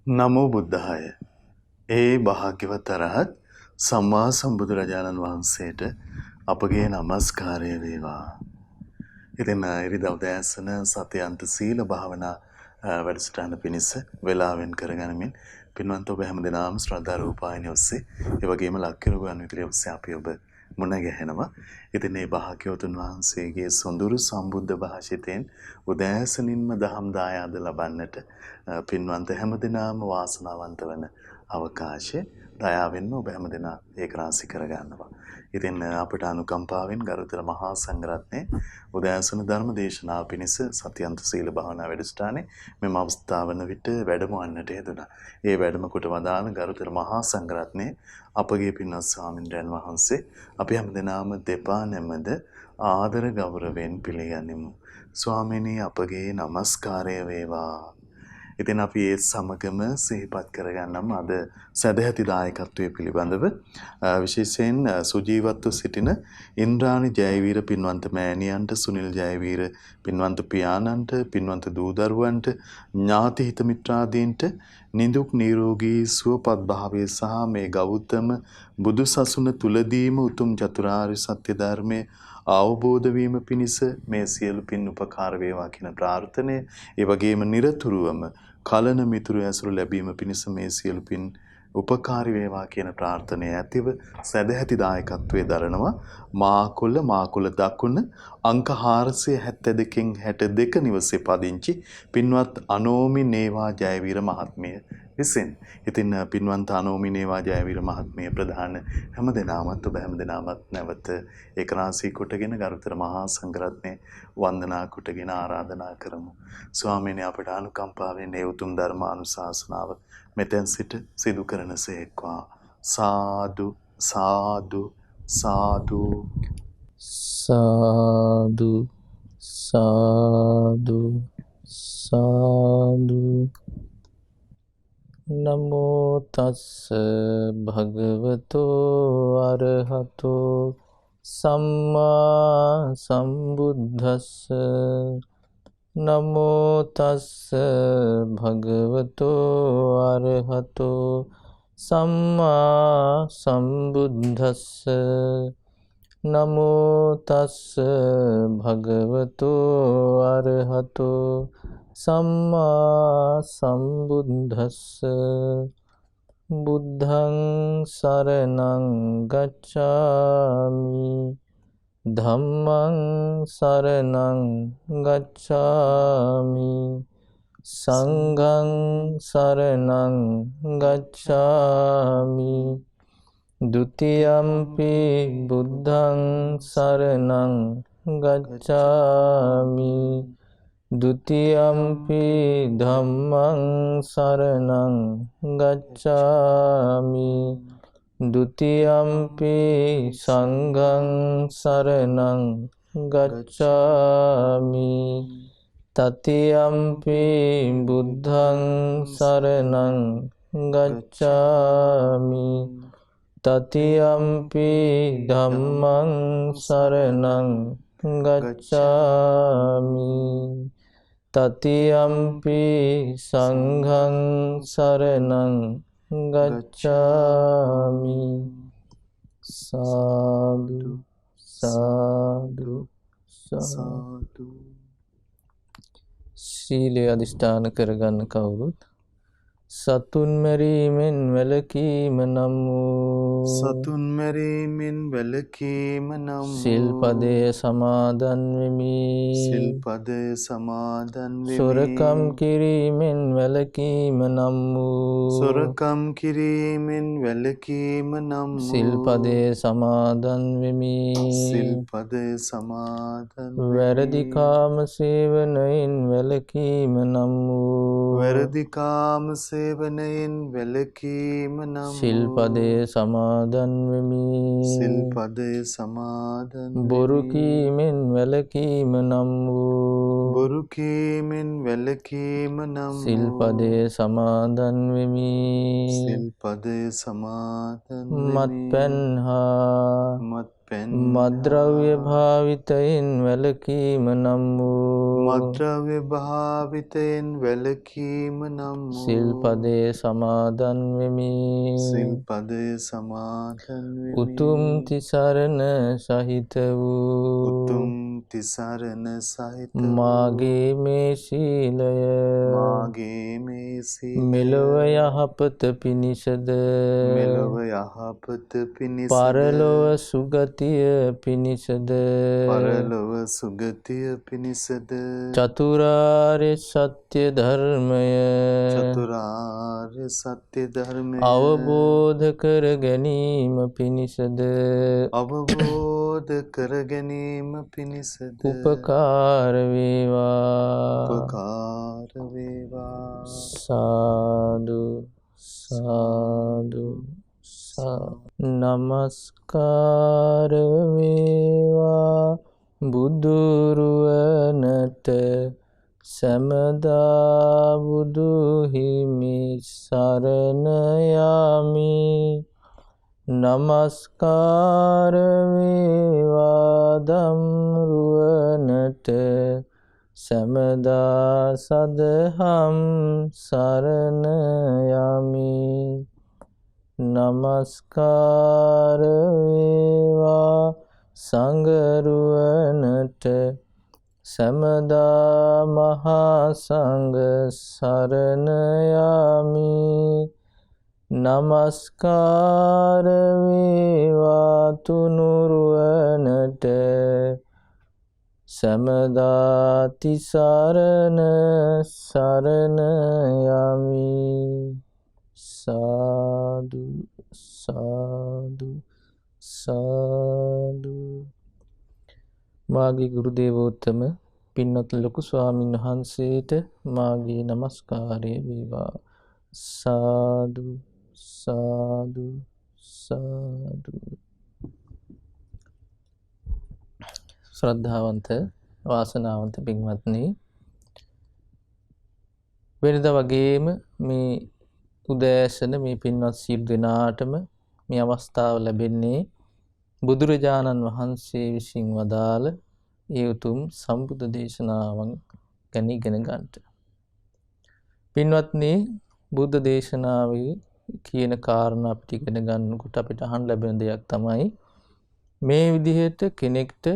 නමෝ බුද්ධාය. ඒ භාග්‍යවත් අරහත් සම්මා සම්බුදුරජාණන් වහන්සේට අපගේ নমස්කාරය වේවා. ඉතින් ඉරිදා උදෑසන සත්‍යන්ත සීල භාවනා වැඩසටහන පිණිස වේලාවෙන් කරගනිමින් පින්වන්ත ඔබ හැමදෙනාම ශ්‍රද්ධා රූපායනිය ඔස්සේ ඒ වගේම ලක්කිරු ගුවන් විදුලිය ඔස්සේ අපි ඔබ මුණ ගැහෙනවා. ඉතින් මේ භාග්‍යවතුන් වහන්සේගේ සොඳුරු සම්බුද්ධ භාෂිතෙන් උදෑසනින්ම දහම් දායාද ලබන්නට පින්වන්ත හැමදෙනාම වාසනාවන්ත වන අවකාශය දයාවෙන්ම ඔබ හැමදෙනා ඒක රාශි කරගන්නවා. ඉතින් අපට අනුකම්පාවෙන් ගරුතර මහා සංඝරත්නයේ උදෑසන ධර්ම දේශනාව පිණිස සත්‍යන්ත සීල භාවනා වැඩසටහනේ මෙම අවස්ථාවන විට වැඩමවන්නට යෙදුණා. ඒ වැඩම කොට වදාළ ගරුතර මහා සංඝරත්නයේ අපගේ පින්වත් ස්වාමින්ද්‍රයන් වහන්සේ අපි හැමදෙනාම දෙපා නැමද ආදර ගෞරවයෙන් පිළිගනිමු. ස්වාමීනි අපගේ নমස්කාරය වේවා. ඉතින් අපි ඒ සමගම සිහිපත් කරගන්නම් අද සදැහැති දායකත්වයේ පිළිබඳව විශේෂයෙන් සුජීවත්ව සිටින ඉන්ද්‍රාණි ජයවීර පින්වන්ත මෑණියන්ට සුනිල් ජයවීර පින්වන්ත පියාණන්ට පින්වන්ත දූ දරුවන්ට ඥාති හිත මිත්‍රාදීන්ට නිදුක් නිරෝගී සුවපත් භාවය සහ මේ ගෞතම බුදු සසුන තුලදීම උතුම් චතුරාර්ය සත්‍ය ධර්මයේ අවබෝධ වීම පිණිස මේ සියලු පින් උපකාර වේවා කියන ප්‍රාර්ථනය ඒ වගේම নিরතුරුවම කලන මිතුරු ඇසුරු ලැබීම පිණිස මේ සියලු පින් උපකාරී වේවා කියන ප්‍රාර්ථනය ඇතිව සදැහැති දායකත්වයේ දරනවා මාකුල දකුණ අංක 472කින් 62 නිවසේ පදිංචි පින්වත් අනෝමි නේවා ජයවීර මහත්මිය විසින්. ඉතින් පින්වන්ත අනෝමි නේවා ජයවීර මහත්මිය ප්‍රධාන හැමදෙනාමත් ඔබ හැමදෙනාමත් නැවත ඒකරාශී කොටගෙන ගරුතර මහා සංඝරත්නයේ වන්දනා කොටගෙන ආරාධනා කරමු. ස්වාමීනි අපට අනුකම්පාවෙන් මේ උතුම් ධර්මානුශාසනාව මෙතෙන් සිට සිදු කරනසේක්වා. සාදු සාදු සාදු සාදු සාදු සාදු. නමෝ තස්ස භගවතෝ අරහතෝ සම්මා සම්බුද්දස්ස. නමෝ තස්ස භගවතෝ අරහතෝ සම්මා සම්බුද්දස්ස. නමෝ තස්ස භගවතෝ අරහතෝ සම්මා සම්බුද්දස්ස. බුද්ධං සරණං ගච්ඡාමි ධම්මං සරණං ගච්ඡාමි සංඝං සරණං ගච්ඡාමි ဒ ුතියම්පි බුද්ධං සරණං ගච්ඡාමි ဒ ුතියම්පි ධම්මං සරණං ගච්ඡාමි ဒ ුතියම්පි සංඝං සරණං ගච්ඡාමි තතියම්පි බුද්ධං සරණං ගච්ඡාමි තතියම්පි ධම්මං සරණං ගච්ඡාමි තතියම්පි සංඝං සරණං ගච්ඡාමි. සාදු සාදු සාදු. සීලය අධිෂ්ඨාන කරගන්න කවුරුත් සතුන් මැරීමෙන් වැළකීම නම් වූ සතුන් මැරීමෙන් වැළකීම නම් සිල්පදයේ සමාදන් වෙමි. සිල්පදයේ සමාදන් වෙමි. සොරකම් කිරීමෙන් වැළකීම නම් වූ සොරකම් කිරීමෙන් වැළකීම නම් වූ සිල්පදයේ සමාදන් වෙමි. සිල්පදයේ සමාදන් වෙමි. වැරදි කාම සේවනයෙන් වැළකීම නම් වූ වැරදි කාම සේවනයෙන් වැළකීම නම් සිල්පදයේ සමාදන් වෙමි. සිල්පදයේ සමාදන් වෙමි. බොරු කීමෙන් වැළකීම නම් වූ බොරු කීමෙන් වැළකීම නම් වූ සිල්පදයේ සමාදන් වෙමි. සිල්පදයේ සමාදන් වෙමි. මත්පැන් හා පෙන් මද්ද්‍රව්‍ය භාවිතයෙන් වැළකීම නම් වූ මද්ද්‍රව්‍ය භාවිතයෙන් වැළකීම නම් වූ සිල්පදයේ සමාදන් වෙමි. සිල්පදය සමාදන් වෙමි. උතුම් තිසරණ සහිත වූ උතුම් තිසරණ සහිත වූ මාගේ මේ සීලය මාගේ මේ සීලය මෙලොව යහපත පිණිසද මෙලොව යහපත පිණිසද පරලොව සුගතිය පිණිසද පරලොව සුගතිය පිණිසද චතුරාර්ය සත්‍ය ධර්මය චතුරාර්ය සත්‍ය ධර්මය අවබෝධ කර ගැනීම පිණිසද අවබෝධ කර ගැනීම පිණිසද උපකාර වේවා. උපකාර වේවා. සාදු සාදු නමස්කාර වේවා බුදුරුවනට සැමදා බුදු හිමි සරණ යමි. නමස්කාර වේවා ධම්රුවනට සැමදා සදහම් සරණ යමි. නමස්කාර වේවා සංඝරුවනට සැමදා මහා සංඝ සරණ යමි. නමස්කාර වේවා තුනුරුවනට සැමදා තිසරණ සරණ යමි. සාදු සාදු සාදු. මාගේ ගුරු දේවෝත්තම පින්වත් ලොකු ස්වාමීන් වහන්සේට මාගේ නමස්කාරය වේවා. සාදු සාදු සාදු. ශ්‍රද්ධාවන්ත වාසනාවන්ත පින්වත්නි, වෙනදා වගේම මේ උදෑසන මේ පින්වත් සියලු දෙනාටම මේ අවස්ථාව ලැබෙන්නේ බුදුරජාණන් වහන්සේ විසින් වදාළ ඒ උතුම් සම්බුද්ධ දේශනාවන් ගැන ඉගෙන ගන්නට. පින්වත්නි, බුද්ධ දේශනාවේ කියන කාරණා අපිට ඉගෙන ගන්නකොට අපිට අහන්න ලැබෙන දෙයක් තමයි මේ විදිහට කෙනෙක්ට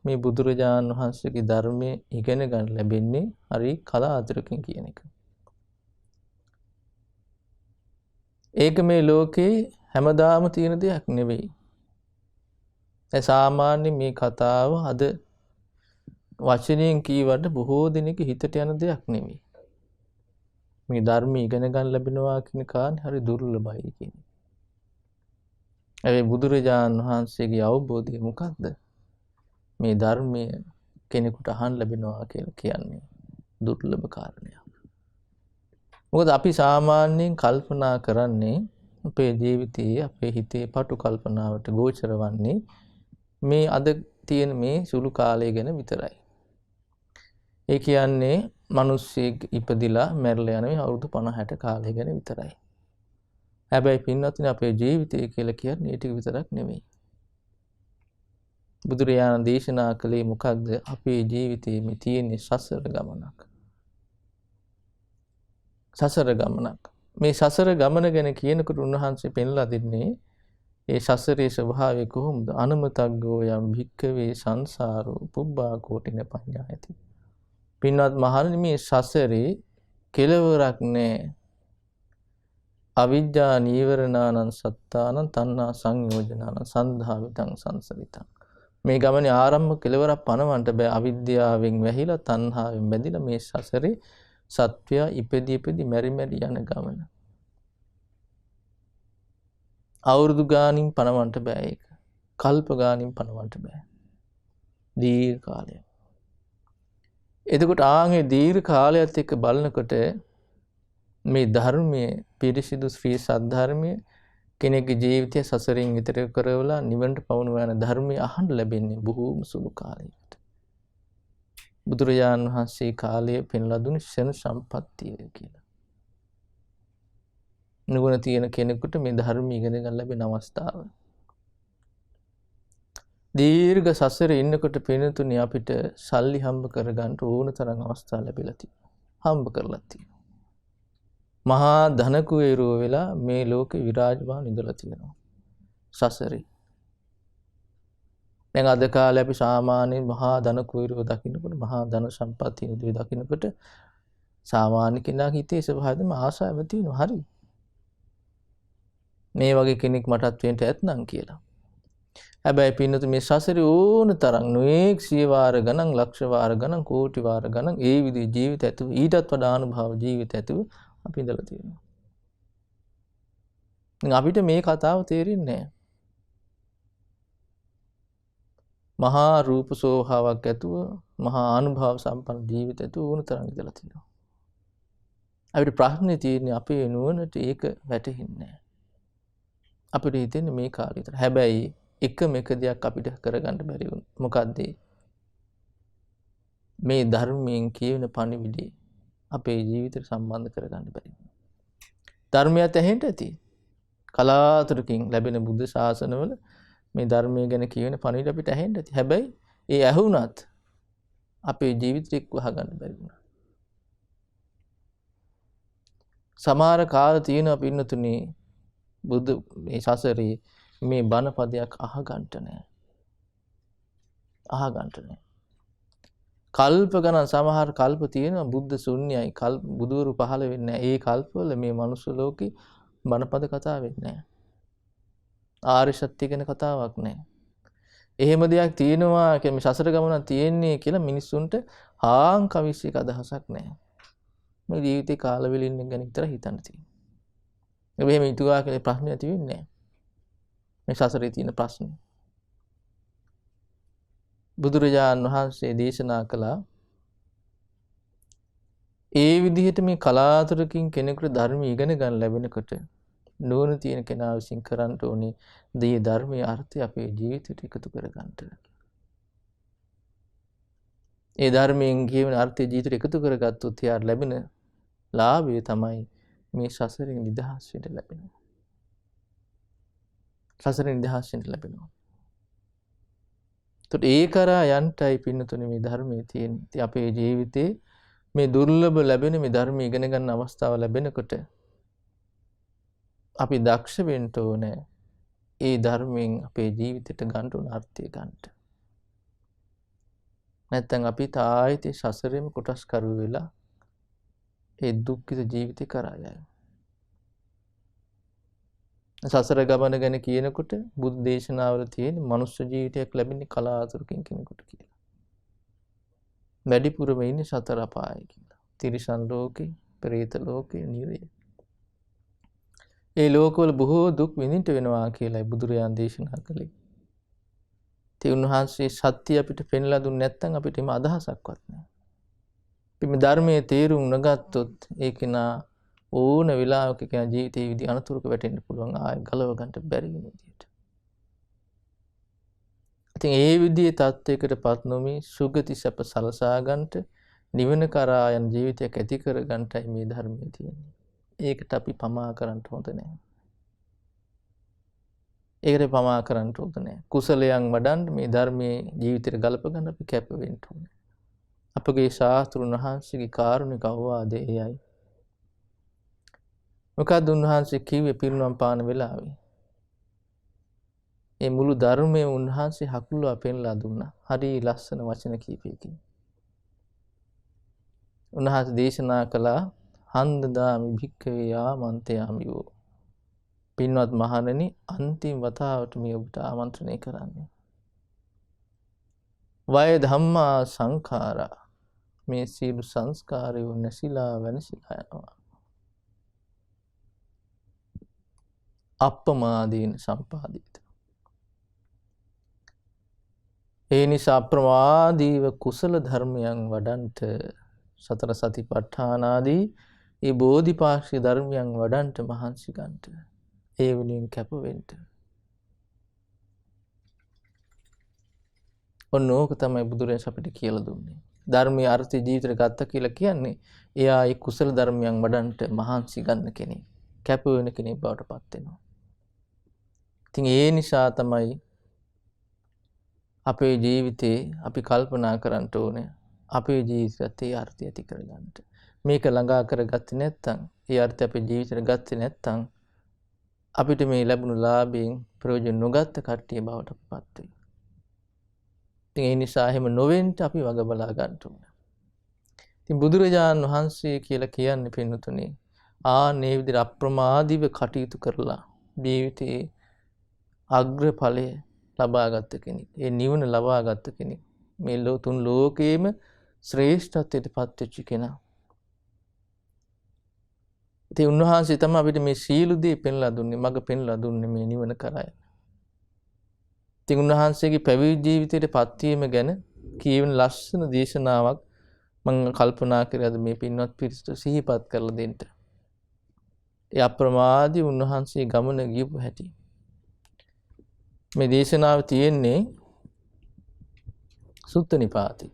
මේ බුදුරජාණන් වහන්සේගේ ධර්මයේ ඉගෙන ගන්න ලැබෙන්නේ හරි කලාතුරකින් කියන එක. ඒක මේ ලෝකේ හැමදාම තියෙන දෙයක් නෙවෙයි. සාමාන්‍ය මේ කතාව අද වචනයෙන් කීවට බොහෝ දෙනෙක් හිතට යන දෙයක් නෙවෙයි. මේ ධර්ම ඉගෙන ගන්න ලැබෙනවා කියන කාරණේ හරි දුර්ලභයි කියන්නේ. ඒ බුදුරජාණන් වහන්සේගේ අවබෝධය මොකක්ද? මේ ධර්මය කෙනෙකුට අහන්න ලැබෙනවා කියලා කියන්නේ දුර්ලභ කාරණයක්. මොකද අපි සාමාන්‍යයෙන් කල්පනා කරන්නේ අපේ ජීවිතයේ අපේ හිතේ පටු කල්පනාවට ගෝචර වන්නේ මේ අද තියෙන මේ සුළු කාලය ගැන විතරයි. ඒ කියන්නේ මිනිස්සෙක් ඉපදිලා මැරලා යන මේ අවුරුදු 50-60 කාලය ගැන විතරයි. හැබැයි පින්වත්නි, අපේ ජීවිතය කියලා කියන්නේ ඒ ටික විතරක් නෙමෙයි. බුදුරජාණන් දේශනා කළේ මොකක්ද? අපේ ජීවිතයේ මේ තියෙන සසර ගමනක්. සසර ගමනක්. මේ සසර ගමන ගැන කියනකොට උන්වහන්සේ පෙන්ලා දෙන්නේ ඒ සසරේ ස්වභාවය කොහොමද? අනමතග්ගෝ යම් භික්ඛවේ සංසාරෝ පුබ්බා කෝටින පඤ්ඤායති. පින්වත් මහණනි, මේ සසරේ කෙලවරක් නැහැ. අවිජ්ජා නීවරණානං සත්තානං තණ්හා සංයෝජනානං සන්ධාවිතං සංසරිතං. මේ ගමනේ ආරම්භ කෙලවරක් පනවන්න බෑ. අවිද්‍යාවෙන් වැහිලා තණ්හාවෙන් බැඳිලා මේ සසරේ සත්වයා ඉපදී මෙරි මෙරි යන ගමන. අවුරුදු ගානින් පනවන්න බෑ ඒක. කල්ප ගානින් පනවන්න බෑ. දීර්ඝ කාලයක්. එතකොට ආන්ගේ දීර්ඝ කාලයත් එක්ක බලනකොට මේ ධර්මයේ පිරිසිදු ශ්‍රී සද්ධර්මයේ කෙනෙකුගේ ජීවිතය සසරින් ඈතර කරවලා නිවනට පවුණු යන ධර්මය අහන්න ලැබෙන්නේ බොහෝම සුළු කාලයකට. බුදුරජාණන් වහන්සේ කාලයේ පෙන්ලා දුන්නේ ශන සම්පත්තිය කියලා. නුවණ තියෙන කෙනෙකුට මේ ධර්ම ඉගෙන ගන්න ලැබෙන අවස්ථාව. දීර්ඝ සසරේ ඉන්නකොට පින්නතුනි අපිට සල්ලි හම්බ කරගන්න ඕන තරම් අවස්ථා ලැබිලා තියෙනවා. හම්බ කරලා තියෙනවා. මහා ධන කුවේරෝ වෙලා මේ ලෝකේ විරාජමාන ඉඳලා තියෙනවා. සසරේ. දැන් අද කාලේ අපි සාමාන්‍යයෙන් මහා ධන කුවේරෝ දකින්නකොට මහා ධන සම්පත්තිය උදේ දකින්නකොට සාමාන්‍ය කෙනාගේ හිතේ ස්වභාවයෙන්ම ආශාව තියෙනවා. හරි. මේ වගේ කෙනෙක් මටත් වෙන්න ඇත්නම් කියලා. හැබැයි පින්නතු මේ සසරේ ඕන තරම් නොඑක් සිය වාර ගණන් ලක්ෂ වාර ගණන් කෝටි වාර ගණන් ඒ විදිහේ ජීවිත ඇතුව ඊටත් වඩා අනුභව ජීවිත ඇතුව අපි ඉඳලා තියෙනවා. දැන් අපිට මේ කතාව තේරෙන්නේ නැහැ. මහා රූප සෝභාවක් ඇතුව මහා අනුභව සම්පන්න ජීවිත ඇතුව ඕන තරම් ඉඳලා තියෙනවා. අපිට ප්‍රශ්නේ තියෙන්නේ අපේ නුවණට ඒක වැටහෙන්නේ නැහැ. අපිට හිතෙන්නේ මේ කාලේ විතර. හැබැයි එකම එක දෙයක් අපිට කරගන්න බැරි වුණා. මොකද්ද? මේ ධර්මයෙන් කියන පණිවිඩය අපේ ජීවිතයට සම්බන්ධ කරගන්න බැරි වුණා. ධර්මයට ඇහෙන්න ඇති. කලාතුරකින් ලැබෙන බුද්ධ ශාසනවල මේ ධර්මය ගැන කියන පණිවිඩ අපිට ඇහෙන්න ඇති. හැබැයි ඒ ඇහුණත් අපේ ජීවිතේ වහගන්න බැරි වුණා. සමහර කාල තියෙනවා පින්නතුනේ බුදු මේ සසරේ මේ බණ පදයක් අහගන්න නැහැ. අහගන්න නැහැ. කල්ප ගණන් සමහර කල්ප තියෙනවා බුද්ධ ශුන්‍යයි බුදුවරු පහළ වෙන්නේ නැහැ. ඒ කල්පවල මේ මනුස්ස ලෝකේ බණ පද කතා වෙන්නේ නැහැ. ආර්ය සත්‍ය ගැන කතාවක් නැහැ. එහෙම දෙයක් තියෙනවා කියලා මේ සසර ගමන තියෙන්නේ කියලා මිනිස්සුන්ට හාන් කවිස්සක අදහසක් නැහැ. මේ ජීවිතේ කාල වෙලින් ගැන විතර හිතන්න තියෙනවා. ඒ වෙහෙම හිතුවා කියලා ප්‍රශ්න ඇති වෙන්නේ නැහැ. මේ සසරේ තියෙන ප්‍රශ්නේ. බුදුරජාණන් වහන්සේ දේශනා කළා ඒ විදිහට මේ කලාතුරකින් කෙනෙකුට ධර්ම ඉගෙන ගන්න ලැබෙනකොට නුවණ තියෙන කෙනා විසින් කරන්න ඕනේ දී ධර්මයේ අර්ථය අපේ ජීවිතයට එකතු කර ගන්නට. ඒ ධර්මයෙන් කියන අර්ථය ජීවිතයට එකතු කරගත්තොත් එයාට ලැබෙන ලාභය තමයි මේ සසරින් නිදහස් වෙන්න ලැබෙනවා. සසරින් නිදහස් වෙන්න ලැබෙනවා. ඒත් ඒ කරා යන්ටයි පින්නතුනේ මේ ධර්මයේ තියෙන්නේ. ඉතින් අපේ ජීවිතේ මේ දුර්ලභ ලැබෙන මේ ධර්ම ඉගෙන ගන්න අවස්ථාව ලැබෙනකොට අපි දක්ෂ වෙන්න ඕනේ ඒ ධර්මයෙන් අපේ ජීවිතයට ගන්න උන අර්ථය ගන්නට. නැත්නම් අපි තායිතේ සසරෙම කොටස් කරු වෙලා ඒ දුක්ඛිත ජීවිතේ කරා යයි. සසර ගමන ගැන කියනකොට බුදු දේශනාවල තියෙන මනුෂ්‍ය ජීවිතයක් ලැබෙන්නේ කලාතුරකින් කෙනෙකුට කියලා. වැඩිපුරම ඉන්නේ සතර අපායේ කියලා. තිරිසන් ලෝකේ, പ്രേත ලෝකේ, නිරය. ඒ ලෝකවල බොහෝ දුක් විඳින්න වෙනවා කියලායි බුදුරජාන් දේශනා කළේ. ඒ උන්වහන්සේ සත්‍ය අපිට පෙන්ලා දුන්නේ නැත්නම් අපිට එම අදහසක්වත් නැහැ. අපි මේ ධර්මයේ තේරුම් නොගත්තොත් ඒක නා ඕන වෙලාවක කියන ජීවිතේ විදි අනතුරක වැටෙන්න පුළුවන් ආය ගලව ගන්න බැරි වෙන විදියට. ඉතින් ඒ විදිහේ තත්යකටපත් නොමි සුගති සැප සලසා ගන්නට නිවන කරා යන ජීවිතයක් ඇති කර ගන්නටයි මේ ධර්මයේ තියෙන්නේ. ඒකට අපි පමා කරන්න හොඳ නැහැ. ඒකට පමා කරන්න හොඳ නැහැ. කුසලයන් වඩන්න මේ ධර්මයේ ජීවිතයට ගලප ගන්න අපි කැප වෙන්න ඕනේ. අපගේ ශාස්ත්‍රුන් වහන්සේගේ කාරුණික අවවාදය එයයි. මොකද උන්වහන්සේ කිව්වේ පිරිනොම් පාන වෙලාවේ. ඒ මුළු ධර්මයේ උන්වහන්සේ හකුලුවා පෙන්ලා දුන්නා. හරි ලස්සන වචන කීපයකින්. උන්වහන්සේ දේශනා කළා හන්දදාමි භික්ඛවේ ආමන්ත්‍රයාමි වූ. පින්වත් මහණෙනි අන්තිම වතාවට මේ ඔබට ආමන්ත්‍රණය කරන්නේ. වය ධම්මා සංඛාරා මේ සීල සංස්කාරයෝ නැසිලා වෙනසිලා යනවා. අප්පමාදීන සම්පාදිත. ඒ නිසා ප්‍රමාදීව කුසල ධර්මයන් වඩන්ට සතර සතිපට්ඨානාදී ඒ බෝධිපාක්ෂික ධර්මයන් වඩන්ට මහන්සි ගන්නට ඒ වෙනුවෙන් කැප වෙන්න. ඔන්න ඕක තමයි බුදුරජාණන් අපිට කියලා දුන්නේ. ධර්මයේ අර්ථය ජීවිතයට ගත්ත කියලා කියන්නේ එයා ඒ කුසල ධර්මයන් වඩන්ට මහන්සි ගන්න කෙනෙක්. කැප වෙන කෙනෙක් බවට පත් වෙනවා. ඉතින් ඒ නිසා තමයි අපේ ජීවිතේ අපි කල්පනා කරන්න ඕනේ අපේ ජීවිතයත් ඒ අර්ථය ඇති කරගන්නට. මේක ළඟා කරගත්තේ නැත්නම්, ඒ අර්ථය අපේ ජීවිතේට ගත්තේ නැත්නම් අපිට මේ ලැබුණු ලාභයෙන් ප්‍රයෝජන නොගත්ත කට්ටිය බවට පත් වෙයි. ඉතින් ඒ නිසා එහෙම නොවෙන්න අපි වග බලා ගන්න ඕනේ. ඉතින් බුදුරජාණන් වහන්සේ කියලා කියන්නේ පින්නතුනේ මේ විදිහට අප්‍රමාදීව කටයුතු කරලා ජීවිතේ අග්‍රඵලය ලබාගත් කෙනෙක්. ඒ නිවන ලබාගත් කෙනෙක්. මේ තුන් ලෝකේම ශ්‍රේෂ්ඨත්වයට පත්වෙච්ච කෙනා. ඉතින් උන්වහන්සේ තමයි අපිට මේ සීළු දේ පෙන්ලා දුන්නේ, මඟ පෙන්ලා දුන්නේ මේ නිවන කරා. ඉතින් උන්වහන්සේගේ පැවිදි ජීවිතයට පත්වීම ගැන කියවන ලස්සන දේශනාවක් මම කල්පනා කරලා මේ පින්වත් පිරිසට සිහිපත් කරලා දෙන්න. ඒ අප්‍රමාදී උන්වහන්සේ ගමන ගියපු හැටි. මේ දේශනාව තියෙන්නේ සුත්ත නිපාතේ.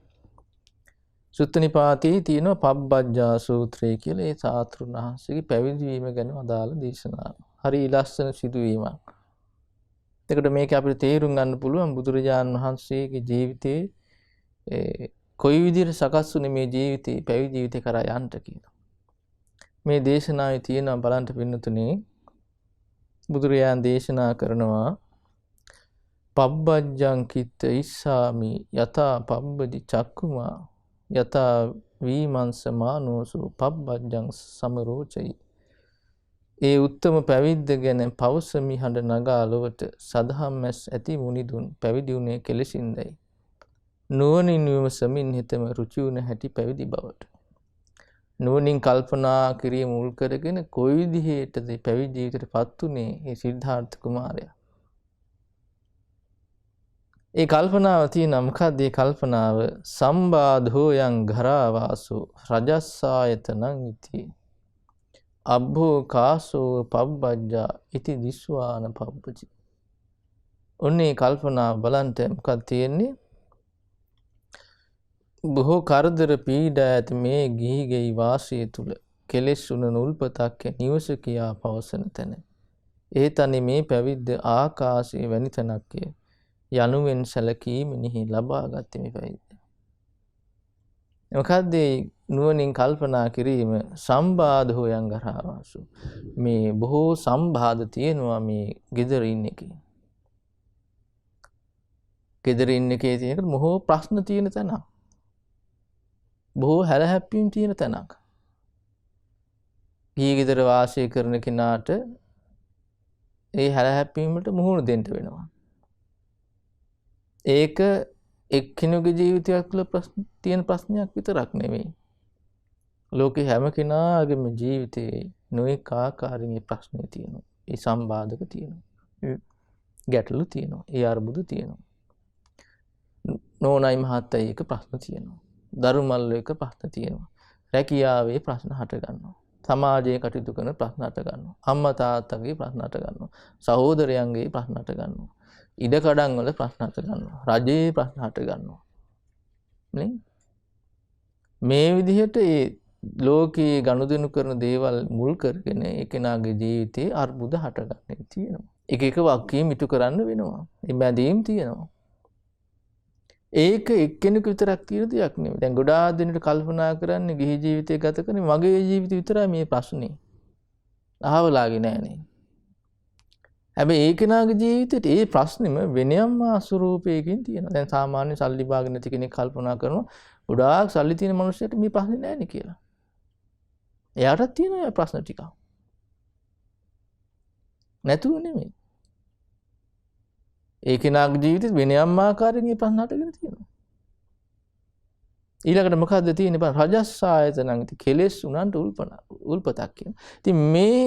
සුත්ත නිපාතේ තියෙනවා පබ්බජ්ජා සූත්‍රය කියලා ඒ සාතුරුන් වහන්සේගේ පැවිදි වීම ගැන අදාළ දේශනාව. හරි ලස්සන සිදුවීමක්. එතකොට මේක අපිට තේරුම් ගන්න පුළුවන් බුදුරජාණන් වහන්සේගේ ජීවිතේ කොයි විදිහට සකස් වුනේ මේ ජීවිතේ පැවිදි ජීවිතේ කරා යන්න කියලා. මේ දේශනාවේ තියෙනවා බලන්න පින්නතුනේ බුදුරජාණන් දේශනා කරනවා පබ්බජ්ජං කිත්ත ඉස්සාමි යතා පබ්බදි චක්කුමා යතා වීමංස මානෝසු පබ්බජ්ජං සමරෝචයි. ඒ උත්තම පැවිද්ද ගැන පවසමි හඬ නගා ලොවට සදහම් මැස් ඇති මුනිදුන් පැවිදි වුණේ කෙලෙසින්දයි. නුවණින් විමසමින් හිතම රුචි වුණ හැටි පැවිදි බවට. නුවණින් කල්පනා කිරීම මුල් කරගෙන කොයි විදිහටද පැවිදි ජීවිතයටපත් උනේ මේ සිද්ධාර්ථ කුමාරයා. ඒ කල්පනාව තියෙනවා. මොකක්ද ඒ කල්පනාව? සම්බාධෝ යං ගරාවාසෝ රජස්සායතනං ඉති අබ්බෝ කාසෝ පබ්බජ්ජා ඉති දිස්වාන පබ්බජි. ඔන්නේ කල්පනාව බලන්ට මොකක්ද තියෙන්නේ? බොහෝ කරදර පීඩා ඇති මේ ගිහිගෙයි වාසය තුල කෙලෙස් උන නුල්පතක් නිවස කියා පවසන තැන. ඒ තනි මේ පැවිද්ද ආකාශයේ වැනි තැනක්ය. යනුවෙන් සැලකීමෙහි ලබාගත් මේ පැවිද්ද. මොකද්ද නුවණින් කල්පනා කිරීම? සම්බාධෝ යං ගරාවාසු. මේ බොහෝ සම්බාධ තියෙනවා මේ ගෙදර ඉන්න එකේ. ගෙදර ඉන්න එකේ තියෙන බොහෝ ප්‍රශ්න තියෙන තැනක්. බොහෝ හැලහැප්පීම් තියෙන තැනක්. ගිහි ගෙදර වාසය කරන කෙනාට ඒ හැලහැප්පීමට මුහුණ දෙන්න වෙනවා. ඒක එක්කෙනෙකුගේ ජීවිතයක් තුළ තියෙන ප්‍රශ්නයක් විතරක් නෙවෙයි. ලෝකේ හැම කෙනාගේම ජීවිතේ නොඑක ආකාරයෙන් ප්‍රශ්න තියෙනවා. ඒ සම්බාධක තියෙනවා. ගැටලු තියෙනවා. ඒ අර්බුද තියෙනවා. නෝනයි මහත්තයි එක ප්‍රශ්න තියෙනවා. දරු මල්ලෝ එක ප්‍රශ්න තියෙනවා. රැකියාවේ ප්‍රශ්න හට ගන්නවා. සමාජයේ කටයුතු කරන ප්‍රශ්න හට ගන්නවා. අම්මා තාත්තගේ ප්‍රශ්න හට ගන්නවා. සහෝදරයන්ගේ ප්‍රශ්න හට ගන්නවා. ඉඩකඩම් වල ප්‍රශ්න හට ගන්නවා. රජයේ ප්‍රශ්න හට ගන්නවා. නේ? මේ විදිහට ඒ ලෝකයේ ගනුදෙනු කරන දේවල් මුල් කරගෙන ඒ කෙනාගේ ජීවිතේ අර්බුද හටගන්න තියෙනවා. එක එක වාක්‍යම් ඉටු කරන්න වෙනවා. මේ බැඳීම් තියෙනවා. ඒක එක්කෙනෙකු විතරක් තියෙන දෙයක් නෙවෙයි. දැන් ගොඩාක් දෙනෙක් කල්පනා කරන්නේ ගිහි ජීවිතය ගත කරන්නේ මගේ ජීවිතය විතරයි මේ ප්‍රශ්නේ. අහවලාගේ නෑනේ. හැබැයි ඒ කෙනාගේ ජීවිතේට ඒ ප්‍රශ්නෙම වෙනයම් ස්වරූපයකින් තියෙනවා. දැන් සාමාන්‍ය සල්ලි භාග නැති කෙනෙක් කල්පනා කරනවා ගොඩාක් සල්ලි තියෙන මිනිස්සුන්ට මේ ප්‍රශ්නේ නෑනේ කියලා. එයාටත් තියෙනවා ප්‍රශ්න ටික. නැතුව නෙමෙයි. ඒ කෙනාගේ ජීවිතේ වෙනයම් ආකාරයෙන් මේ ප්‍රශ්න හටගෙන තියෙනවා. ඊළඟට මොකද්ද තියෙන්නේ? බලන්න රජස්සායතනං ඉති කෙලෙස් උනන්ට උල්පතක් කියන. ඉතින් මේ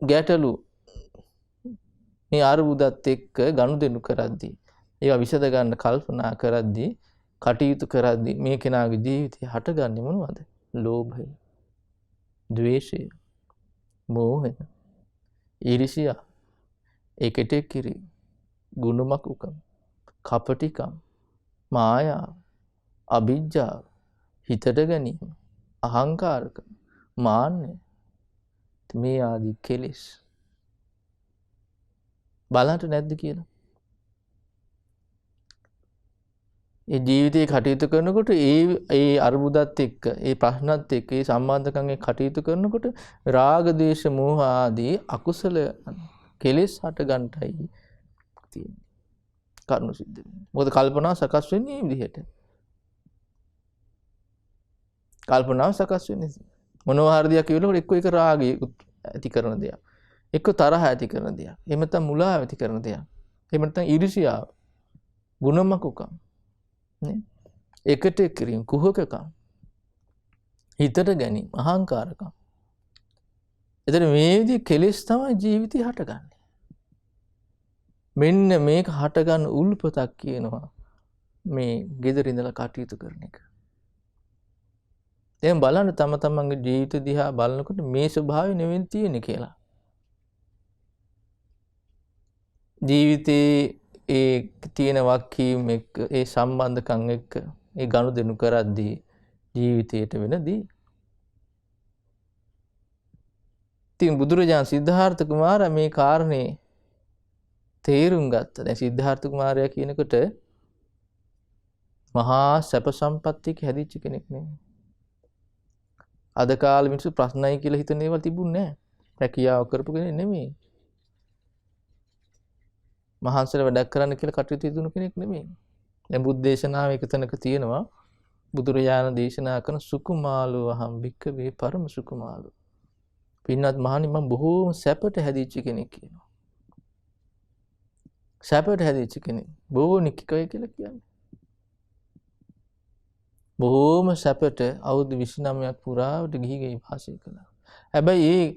ගැටලු මේ අරුබුදත් එක්ක ගනුදෙනු කරද්දී ඒවා විසඳ ගන්න කල්පනා කරද්දී කටයුතු කරද්දී මේ කෙනාගේ ජීවිතේ හටගන්නේ මොනවද? ලෝභය, ද්වේෂය, මෝහය, ඊර්ෂ්‍යා, ඒකට කිරි, ගුණමකුකම්, කපටිකම්, මායාව, අවිජ්ජාව, හිතට ගැනීම, අහංකාරකම, මාන්නය, මේ ආදී කෙලෙස් බලන්න නැද්ද කියලා. ඒ ජීවිතේ කටයුතු කරනකොට ඒ අරුබුදත් එක්ක ඒ ප්‍රශ්නත් එක්ක ඒ සම්බන්ධකම් එක්ක කටයුතු කරනකොට රාග ද්වේෂ මෝහ ආදී අකුසල කෙලෙස් හට ගන්නටයි තියෙන්නේ. කරුණු සිද්ධ වෙන්නේ. මොකද කල්පනා සකස් වෙන්නේ මේ විදිහට. කල්පනාව සකස් වෙන්නේ මොනවා හරි දෙයක් කියනකොට එක්ක ඒක රාගය ඇති කරන දෙයක්. එක්ක තරහ ඇති කරන දෙයක්. එහෙම නැත්නම් මුලාව ඇති කරන දෙයක්. එහෙම නැත්නම් ඊර්ෂ්‍යාව. ගුණමකුකම්. නේ? එකට කිරීම කුහකකම්. හිතට ගැනීම අහංකාරකම්. එතන මේ විදිහේ කෙලෙස් තමයි ජීවිතේ හටගන්නේ. මෙන්න මේක හටගන්න උල්පතක් කියනවා මේ gedara ඉඳලා කටයුතු කරන එක. දැන් බලන්න තම තමන්ගේ ජීවිත දිහා බලනකොට මේ ස්වභාවය නෙවෙයි තියෙන්නේ කියලා. ජීවිතේ ඒ තියෙන වක්කීම් එක්ක ඒ සම්බන්ධකම් එක්ක ඒ ගනුදෙනු කරද්දී ජීවිතයට වෙනදී. ඉතින් බුදුරජාණන් සිද්ධාර්ථ කුමාරයා මේ කාරණේ තේරුම් ගත්තා. දැන් සිද්ධාර්ථ කුමාරයා කියනකොට මහා සැප සම්පත්තියක හැදිච්ච කෙනෙක් නෙමෙයි. අද කාලේ මිනිස්සු ප්‍රශ්නයි කියලා හිතන ඒවා තිබුණේ නැහැ. රැකියාව කරපු කෙනෙක් නෙමෙයි. මහන්සියලා වැඩක් කරන්න කියලා කටයුතු යොදන කෙනෙක් නෙමෙයි. දැන් බුද්ධ දේශනාවේ එක තැනක තියෙනවා බුදුරජාණන් දේශනා කරන සුකුමාලෝ අහම් භික්ඛවේ පරම සුකුමාලෝ. පින්වත් මහණනි මම බොහෝම සැපට හැදිච්ච කෙනෙක් කියනවා. සැපට හැදිච්ච කෙනෙක්. බොහෝනිකකය කියලා කියන්නේ. බොහෝම සැපට අවුරුදු 29ක් පුරාවට ගිහි ගෙයි වාසය කළා. හැබැයි ඒ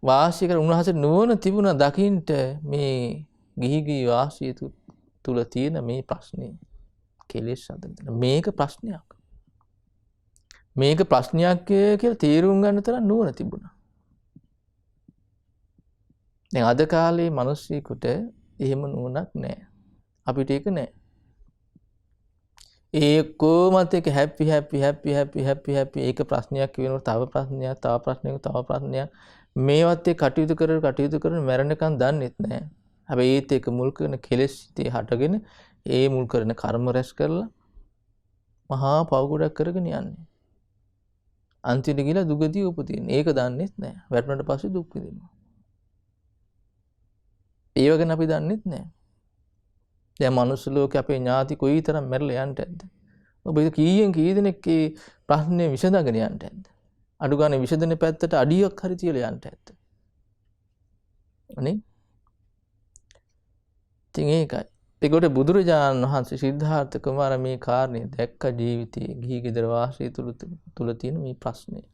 වාසය කර උන්වහන්සේ නුවණ තිබුණා දකින්ට මේ ගිහි ගෙයි වාසය තුල තියෙන මේ ප්‍රශ්නේ කෙලෙස් හදන්න. මේක ප්‍රශ්නයක්. මේක ප්‍රශ්නයක් කියලා තේරුම් ගන්න තරම් නුවණ තිබුණා. දැන් අද කාලේ මිනිස්සුෙකුට එහෙම නුවණක් නැහැ. අපිට ඒක නැහැ. ඒ කොමත් එක හැපි ඒක ප්‍රශ්නයක් වෙනකොට තව ප්‍රශ්නයක් තව ප්‍රශ්නයක් තව ප්‍රශ්නයක් මේවත් එක්ක කටයුතු කරන මැරෙනකන් දන්නෙත් නැහැ. හැබැයි ඒත් එක මුල් කරන කෙලෙස් ඉතේ හටගෙන ඒ මුල් කරන කර්ම රැස් කරලා මහා පව ගොඩක් කරගෙන යන්නේ. අන්තිමට ගිහලා දුගතිය උපදින. ඒක දන්නෙත් නැහැ. වැටුණට පස්සේ දුක් විඳිනවා. ඒව ගැන අපි දන්නෙත් නැහැ. දැන් මනුස්ස ලෝකේ අපේ ඥාති කොයිතරම් මැරලා යන්නට ඇද්ද? ඔබ කීයෙන් කී දෙනෙක් මේ ප්‍රශ්නේ විසඳගෙන යන්නට ඇද්ද? අඩු ගානේ විසඳන පැත්තට අඩියක් හරි තියලා යන්නට ඇද්ද? අනේ. ඉතින් ඒකයි. ඒකට බුදුරජාණන් වහන්සේ සිද්ධාර්ථ කුමාර මේ කාරණේ දැක්ක ජීවිතයේ ගිහි ගෙදර වාසය තුල තියෙන මේ ප්‍රශ්නේ.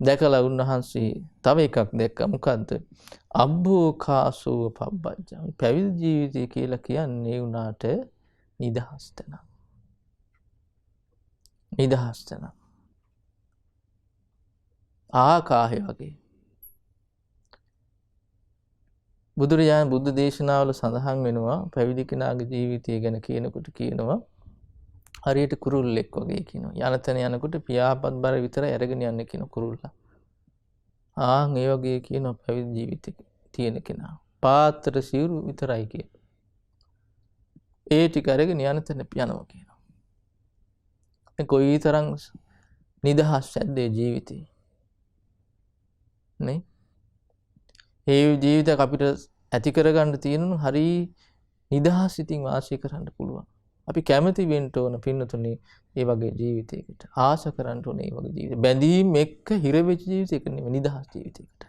දැකලා උන්වහන්සේ තව එකක් දැක්කා. මොකද්ද? අබ්බෝකාසෝ පබ්බජ්ජා. පැවිදි ජීවිතය කියලා කියන්නේ උනාට නිදහස් තැන. නිදහස් තැන. ආකාහය වගේ. බුදුරජාණන් බුද්ධ දේශනාවල සඳහන් වෙනවා පැවිදි කෙනාගේ ජීවිතය ගැන කියනකොට කියනවා හරියට කුරුල්ලෙක් වගේ කියනවා. යන තැන යනකොට පියාපත් බර විතරයි අරගෙන යන්නේ කියන කුරුල්ලා. ඒ වගේ කියනවා පැවිදි ජීවිතේ තියෙන කෙනා. පාත්‍ර සිවුරු විතරයි කියන. ඒ ටික අරගෙන යන තැන යනවා කියනවා. මේ කොයිතරම් නිදහස් ඇද්ද ජීවිතේ. නේ? ඒ ජීවිතයක් අපිට ඇති කරගන්න තියෙන හරි නිදහස් ඉතින් වාසය කරන්න පුළුවන්. අපි කැමති වෙන්න ඕන පින්නතුනේ ඒ වගේ ජීවිතයකට. ආශ කරන්න ඕන ඒ වගේ ජීවිත. බැඳීම් එක්ක හිර වෙච්ච ජීවිතයක නෙමෙයි නිදහස් ජීවිතයකට.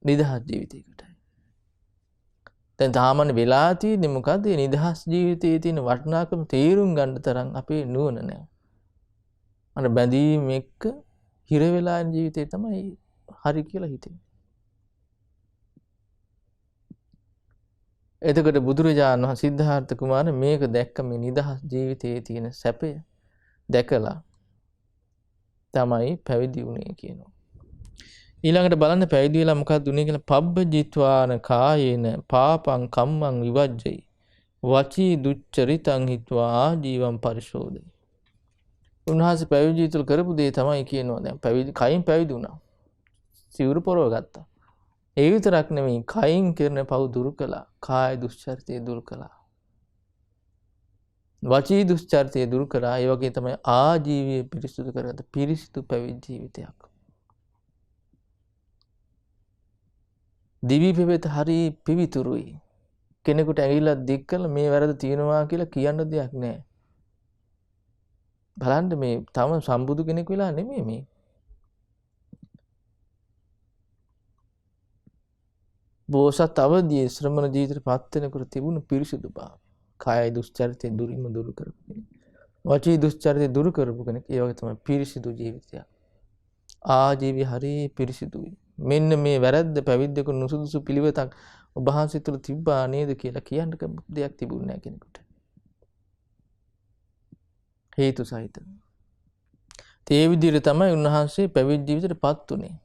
නිදහස් ජීවිතයකට. දැන් තාමන වෙලා තියෙන්නේ මොකද්ද? මේ නිදහස් ජීවිතයේ තියෙන වටිනාකම තේරුම් ගන්න තරම් අපේ නුවණ නැහැ. අර බැඳීම් එක්ක හිර වෙලා යන ජීවිතය තමයි හරි කියලා හිතෙන්නේ. එතකොට බුදුරජාණන් වහන්සේ සිද්ධාර්ථ කුමාරයා මේක දැක්ක මේ නිදහස් ජීවිතයේ තියෙන සැපය දැකලා තමයි පැවිදි වුණේ කියනවා. ඊළඟට බලන්න පැවිදි වෙලා මොකක්ද උනේ කියලා පබ්බජිත්වාන කායේන පාපං කම්මං විවජ්ජයි වචී දුච්චරිතං හිත්වා ආජීවං පරිශෝධයි. උන්වහන්සේ පැවිදි ජීවිතවල කරපු දේ තමයි කියනවා. දැන් පැවිදි කයින් පැවිදි වුණා. සිවුරු පොරව ගත්තා. ඒ විතරක් නෙමෙයි කයින් කරන පව් දුරු කළා. කාය දුස්චරිතය දුරු කළා. වචී දුස්චරිතය දුරු කරා. ඒ වගේ තමයි ආජීවය පිරිසිදු කරගත පිරිසිදු පැවිදි ජීවිතයක්. දිවි පෙවෙත හරි පිවිතුරුයි. කෙනෙකුට ඇඟිල්ලක් දික් කරලා මේ වැරද්ද තියෙනවා කියලා කියන්න දෙයක් නැහැ. බලන්න මේ තම සම්බුදු කෙනෙක් වෙලා නෙමෙයි මේ. බෝසත් අවදී ශ්‍රමණ ජීවිතයට පත් වෙනකොට තිබුණු පිරිසිදු භාවය. කායයි දුස්චරිතය දුරින්ම දුරු කරපු කෙනෙක්. වචී දුස්චරිතය දුරු කරපු කෙනෙක්. ඒ වගේ තමයි පිරිසිදු ජීවිතයක්. ආජීවය හරි පිරිසිදුයි. මෙන්න මේ වැරද්ද පැවිද්දක නුසුදුසු පිළිවෙතක් ඔබ වහන්සේ තුළ තිබ්බා නේද කියලා කියන්න දෙයක් තිබුණේ නැහැ කෙනෙකුට. හේතු සහිත. ඒ විදිහට තමයි උන්වහන්සේ පැවිදි ජීවිතයටපත් උනේ.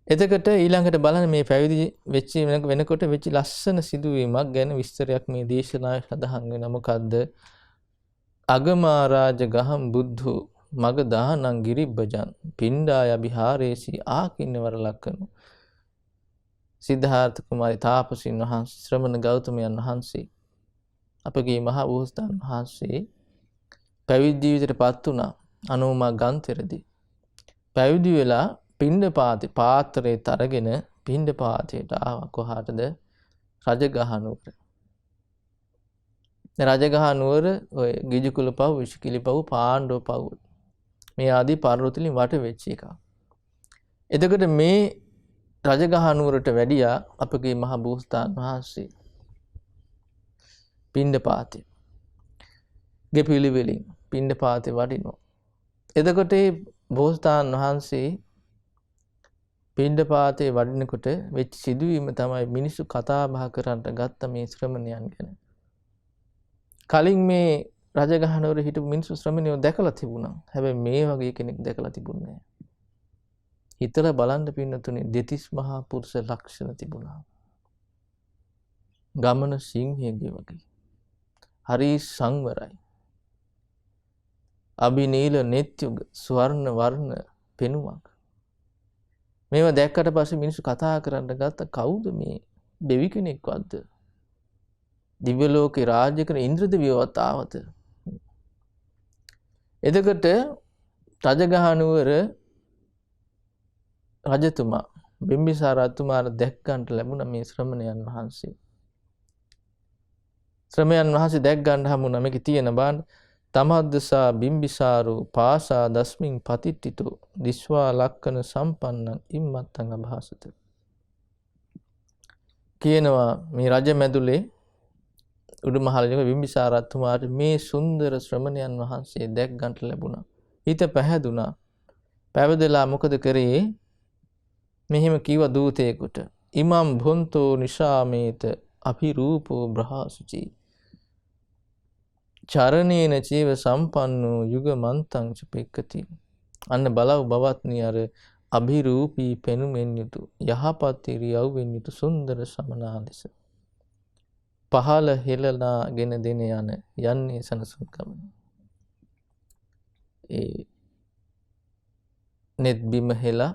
එතකොට ඊළඟට බලන්න මේ පැවිදි වෙච්ච වෙනකොට වෙච්ච ලස්සන සිදුවීමක් ගැන විස්තරයක් මේ දේශනාවේ සඳහන් වෙනවා. මොකද්ද? අගමාරාජ ගහම් බුද්ධෝ මග දානං ගිරිබ්බජං පිණ්ඩාය විහාරේසි ආකින්නවර ලක්කනු. සිද්ධාර්ථ කුමාරී තාපසින් වහන්සේ ශ්‍රමණ ගෞතමයන් වහන්සේ අපගේ මහා බෝසතාණන් වහන්සේ පැවිදි ජීවිතයටපත් වුණා. අනෝමා ගන්තෙරදී පැවිදි වෙලා පිණ්ඩපාතේ පාත්‍රයට අරගෙන පිණ්ඩපාතයට ආවා. කොහාටද? රජගහ නුවර. රජගහ නුවර ඔය ගිජුකුල පව්, විෂකිලි පව්, පාණ්ඩව පව් මේ ආදී පර්වතලින් වට වෙච්ච එක. එතකොට මේ රජගහ නුවරට වැඩියා අපගේ මහා බෝසතාණන් වහන්සේ පිණ්ඩපාතේ ගෙපිලිවෙලින් පිණ්ඩපාතේ වඩිනවා. එතකොට මේ බෝසතාණන් වහන්සේ පිණ්ඩපාතේ වඩිනකොට වෙච්ච සිදුවීම තමයි මිනිස්සු කතා බහ කරන්න ගත්ත මේ ශ්‍රමණයන් ගැන. කලින් මේ රජගහ නුවර හිටපු මිනිස්සු ශ්‍රමණයෝ දැකලා තිබුණා. හැබැයි මේ වගේ කෙනෙක් දැකලා තිබුණේ නැහැ. හිතලා බලන්න පින්නතුනේ දෙතිස් මහා පුරුෂ ලක්ෂණ තිබුණා. ගමන සිංහයගේ වගේ. හරි සංවරයි. අබිනීල නෙත්‍යුග ස්වර්ණ වර්ණ පෙනුමක්. මේවා දැක්කට පස්සේ මිනිස්සු කතා කරන්න ගත්ත කවුද මේ දෙවි කෙනෙක්වත්ද? දිව්‍ය ලෝකේ රාජ්‍ය කරන ඉන්ද්‍රදෙවියවත් ආවද? එතකොට රජගහ නුවර රජතුමා බිම්බිසාර රජතුමාට දැක් ගන්නට ලැබුණා මේ ශ්‍රමණයන් වහන්සේ. ශ්‍රමණයන් වහන්සේ දැක් ගන්න හමුණා. මේකේ තියෙන බාන තමද්දසා බිම්බිසාරෝ පාසා දස්මින් පතිට්ඨිතෝ දිස්වා ලක්කන සම්පන්නං ඉම්මත්තං අභාසත. කියනවා මේ රජ මැදුලේ උඩුමහලින් බිම්බිසාර රජතුමාට මේ සුන්දර ශ්‍රමණයන් වහන්සේ දැක් ගන්නට ලැබුණා. හිත පැහැදුනා. පැවිදලා මොකද කරේ? මෙහෙම කිව්ව දූතයෙකුට ඉමම් භොන්තෝ නිශාමේත අභිරූපෝ බ්‍රහසුචි චරණේන චේව සම්පන්නෝ යුග මන්තං චපෙක්කති. අන්න බලව බවත්නි අර අභිරූපී පෙනුමෙන් යුතු යහපත් ඉරියව්වෙන් යුතු සුන්දර සමනාදෙස පහළ හෙළලාගෙන දෙන යන්නේ සනසුන් ගමන. ඒ net බිම හෙලා